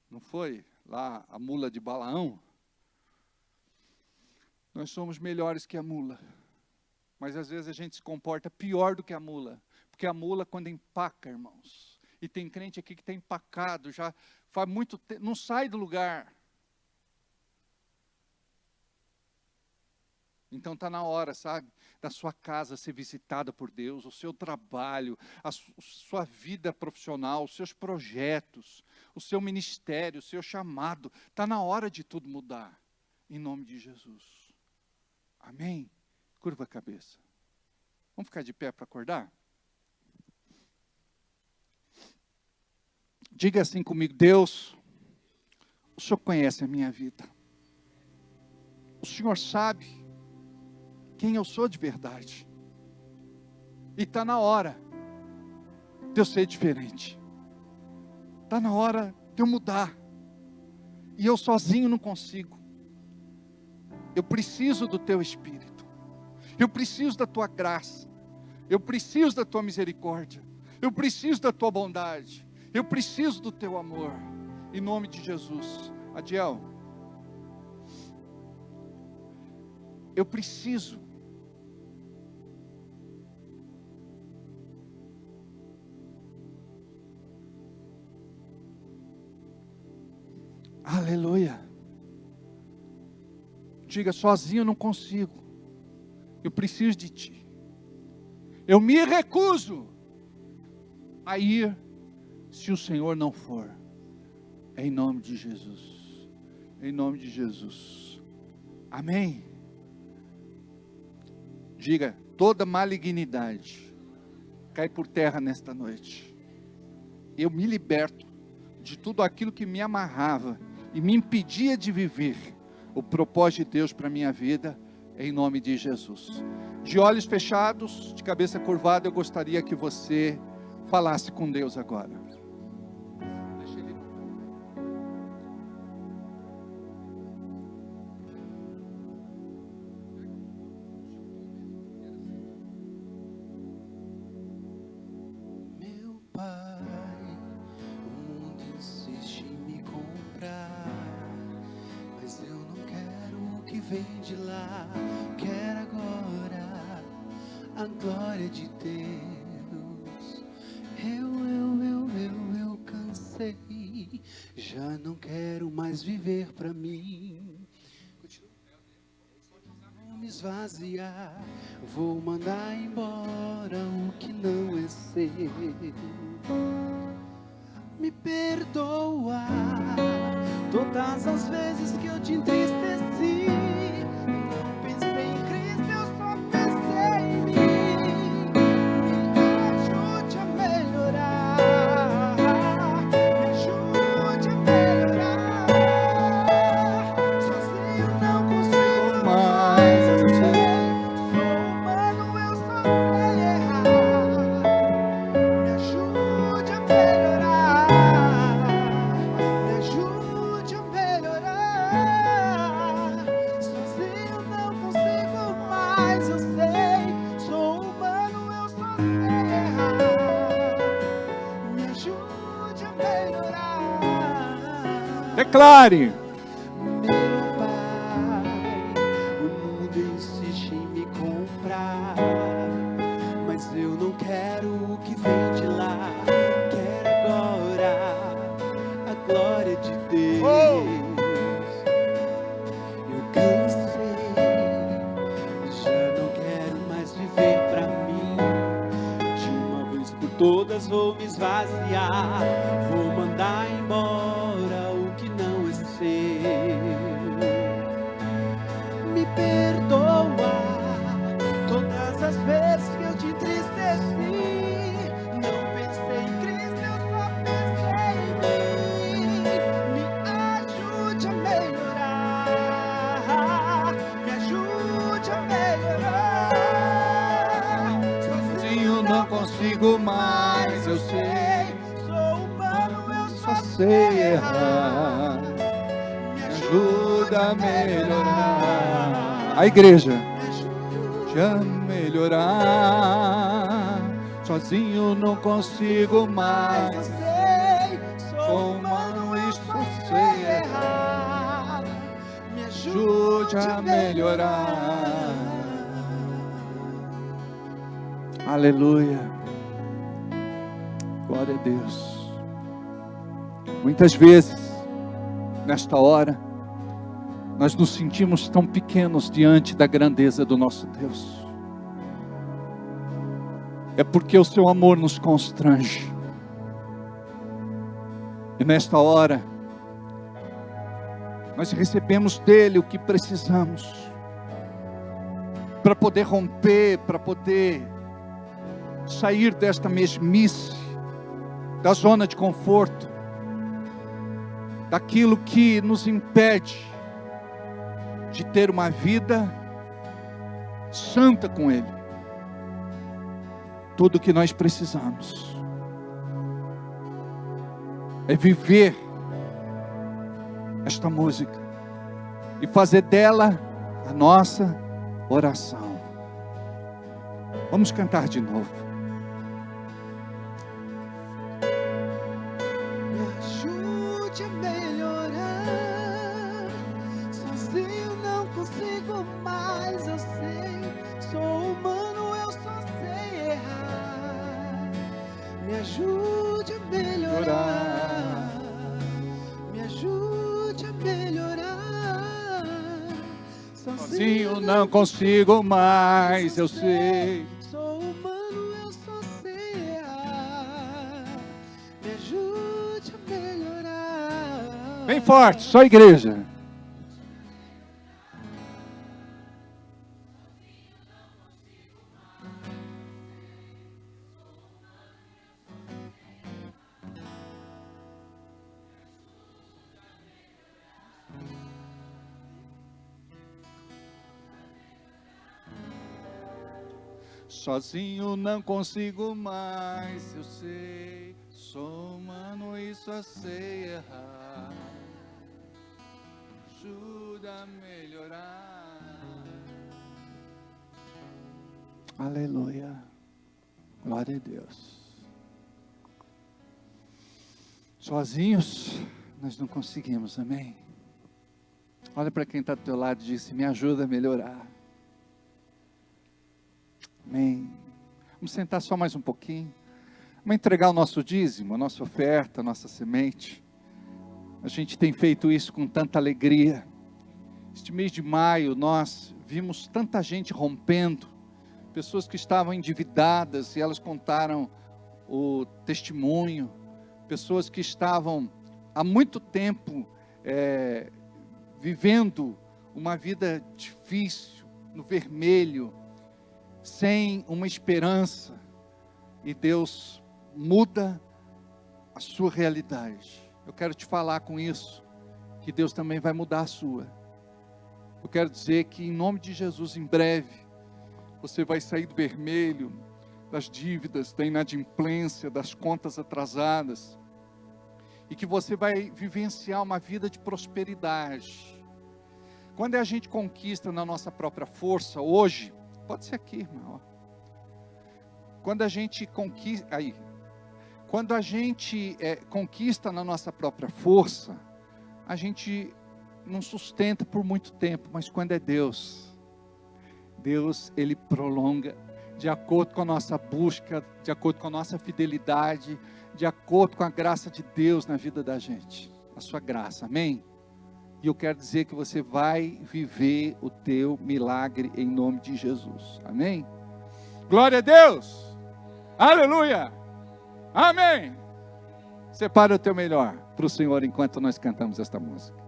Não foi lá a mula de Balaão? Nós somos melhores que a mula. Mas às vezes a gente se comporta pior do que a mula. Porque a mula quando empaca, irmãos. E tem crente aqui que está empacado, já faz muito tempo, não sai do lugar. Então está na hora, sabe, da sua casa ser visitada por Deus, o seu trabalho, a sua vida profissional, os seus projetos, o seu ministério, o seu chamado. Está na hora de tudo mudar, em nome de Jesus. Amém? Curva a cabeça. Vamos ficar de pé para acordar? Diga assim comigo, Deus, o Senhor conhece a minha vida. O Senhor sabe quem eu sou de verdade. E está na hora de eu ser diferente. Está na hora de eu mudar. E eu sozinho não consigo. Eu preciso do Teu Espírito. Eu preciso da Tua graça. Eu preciso da Tua misericórdia. Eu preciso da Tua bondade. Eu preciso do Teu amor. Em nome de Jesus. Adiel. Eu preciso. Aleluia. Diga, sozinho eu não consigo. Eu preciso de Ti. Eu me recuso a ir se o Senhor não for. Em nome de Jesus. Em nome de Jesus. Amém. Diga, toda malignidade cai por terra nesta noite. Eu me liberto de tudo aquilo que me amarrava, e me impedia de viver o propósito de Deus para a minha vida, em nome de Jesus. De olhos fechados, de cabeça curvada, eu gostaria que você falasse com Deus agora. Deixa ele... Meu Pai, o mundo insiste em me comprar, mas eu não quero o que vem de lá. Quero agora a glória de Deus. Eu cansei, já não quero mais viver pra mim. Vou me esvaziar, vou mandar embora o que não é seu. Me perdoa todas as vezes que eu te entristeci. Não pensei em Cristo, eu só pensei em mim. Me ajude a melhorar, me ajude a melhorar. Sozinho não consigo mais, eu sei. Sou humano, eu só sei errar. Me ajude a melhorar, me ajude a melhorar. Sozinho não consigo mais, eu sei. Sou humano, eu só sei errar. Me ajude a melhorar. Declare. Meu Pai, o mundo insiste em me comprar, mas eu não quero o que vem de lá. Quero agora a glória de Deus. Eu cansei, já não quero mais viver pra mim. De uma vez por todas vou me esvaziar, vou mandar embora o que não é seu. Me perdoa todas as vezes que eu te entristeci. Não pensei em Cristo, eu só pensei em mim. Me ajude a melhorar, me ajude a melhorar. Sozinho não consigo mais, eu sei. Sou humano, eu Só sei errar. Me Me ajuda a melhorar. A igreja. Me ajude A melhorar. Sozinho não consigo mas eu mais. sei, Sou sou humano humano e e só só sei sei errar. Me Ajude a melhorar. Aleluia. Glória a Deus. Muitas vezes, nesta hora, nós nos sentimos tão pequenos diante da grandeza do nosso Deus. É porque o seu amor nos constrange. E nesta hora, nós recebemos dele o que precisamos para poder romper, para poder sair desta mesmice, da zona de conforto, daquilo que nos impede de ter uma vida santa com ele. Tudo o que nós precisamos é viver esta música e fazer dela a nossa oração. Vamos cantar de novo. Me ajude a melhorar. Sozinho não consigo mais, eu sei. Sou humano, eu só sei errar. Me ajude a melhorar. Me ajude a melhorar. Sozinho não consigo mais, eu sei. Sou humano, eu só sei errar. Me ajude a melhorar. Bem forte, só a igreja. Sozinho não consigo mais, eu sei, sou humano e só sei errar. Ajuda a melhorar. Aleluia. Glória a Deus. Sozinhos nós não conseguimos, amém? Olha para quem está do teu lado e diz: me ajuda a melhorar. Amém. Vamos sentar só mais um pouquinho. Vamos entregar o nosso dízimo, a nossa oferta, a nossa semente. A gente tem feito isso com tanta alegria. Este mês de maio nós vimos tanta gente rompendo, pessoas que estavam endividadas e elas contaram o testemunho, pessoas que estavam há muito tempo vivendo uma vida difícil, no vermelho, sem uma esperança, e Deus muda a sua realidade. Eu quero te falar com isso, que Deus também vai mudar a sua. Eu quero dizer que em nome de Jesus, em breve, você vai sair do vermelho, das dívidas, da inadimplência, das contas atrasadas, e que você vai vivenciar uma vida de prosperidade. Quando a gente conquista na nossa própria força, hoje, pode ser aqui, irmão. Quando a gente conquista, quando a gente conquista na nossa própria força, a gente não sustenta por muito tempo, mas quando é Deus, Ele prolonga, de acordo com a nossa busca, de acordo com a nossa fidelidade, de acordo com a graça de Deus na vida da gente, a sua graça, amém? E eu quero dizer que você vai viver o teu milagre em nome de Jesus. Amém? Glória a Deus! Aleluia! Amém! Separa o teu melhor para o Senhor enquanto nós cantamos esta música.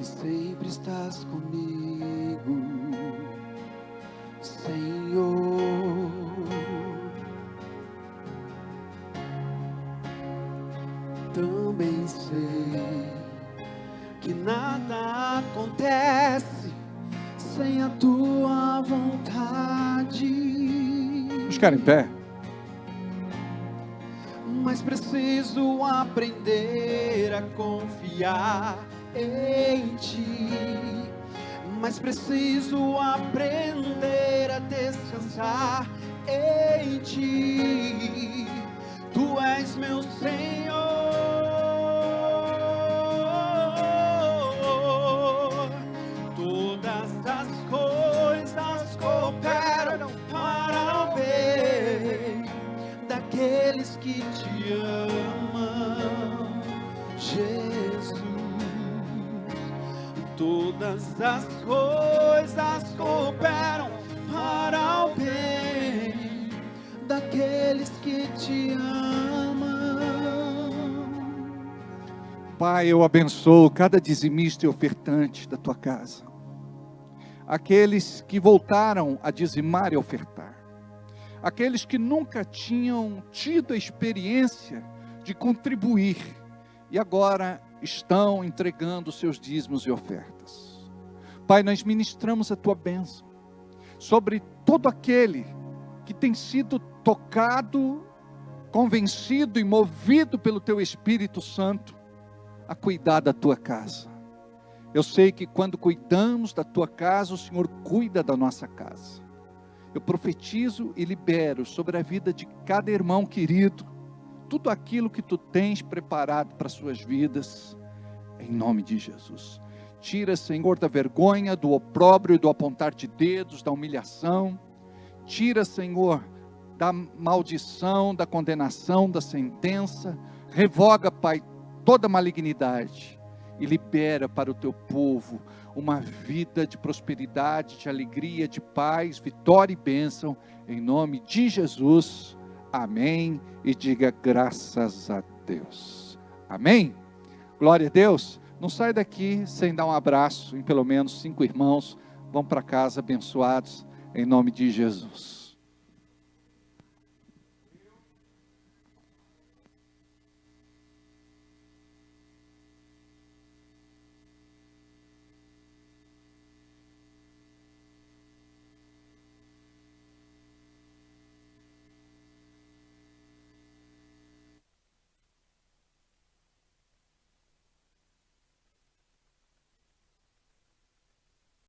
Sempre estás comigo, Senhor. Também sei que nada acontece sem a tua vontade. Vamos ficar em pé. Mas preciso aprender a confiar em ti, mas preciso aprender a descansar em ti. Tu és meu Senhor, todas as coisas cooperam para o bem daqueles que te amam, Jesus. Todas as coisas cooperam para o bem daqueles que te amam. Pai, eu abençoo cada dizimista e ofertante da tua casa. Aqueles que voltaram a dizimar e ofertar. Aqueles que nunca tinham tido a experiência de contribuir e agora estão entregando seus dízimos e ofertas. Pai, nós ministramos a tua bênção sobre todo aquele que tem sido tocado, convencido e movido pelo teu Espírito Santo a cuidar da tua casa. Eu sei que quando cuidamos da tua casa, o Senhor cuida da nossa casa. Eu profetizo e libero sobre a vida de cada irmão querido tudo aquilo que tu tens preparado para suas vidas, em nome de Jesus. Tira, Senhor, da vergonha, do opróbrio e do apontar de dedos, da humilhação. Tira, Senhor, da maldição, da condenação, da sentença. Revoga, Pai, toda malignidade e libera para o teu povo uma vida de prosperidade, de alegria, de paz, vitória e bênção, em nome de Jesus. Amém. E diga graças a Deus. Amém. Glória a Deus. Não sai daqui sem dar um abraço em pelo menos 5 irmãos. Vão para casa abençoados. em nome de Jesus.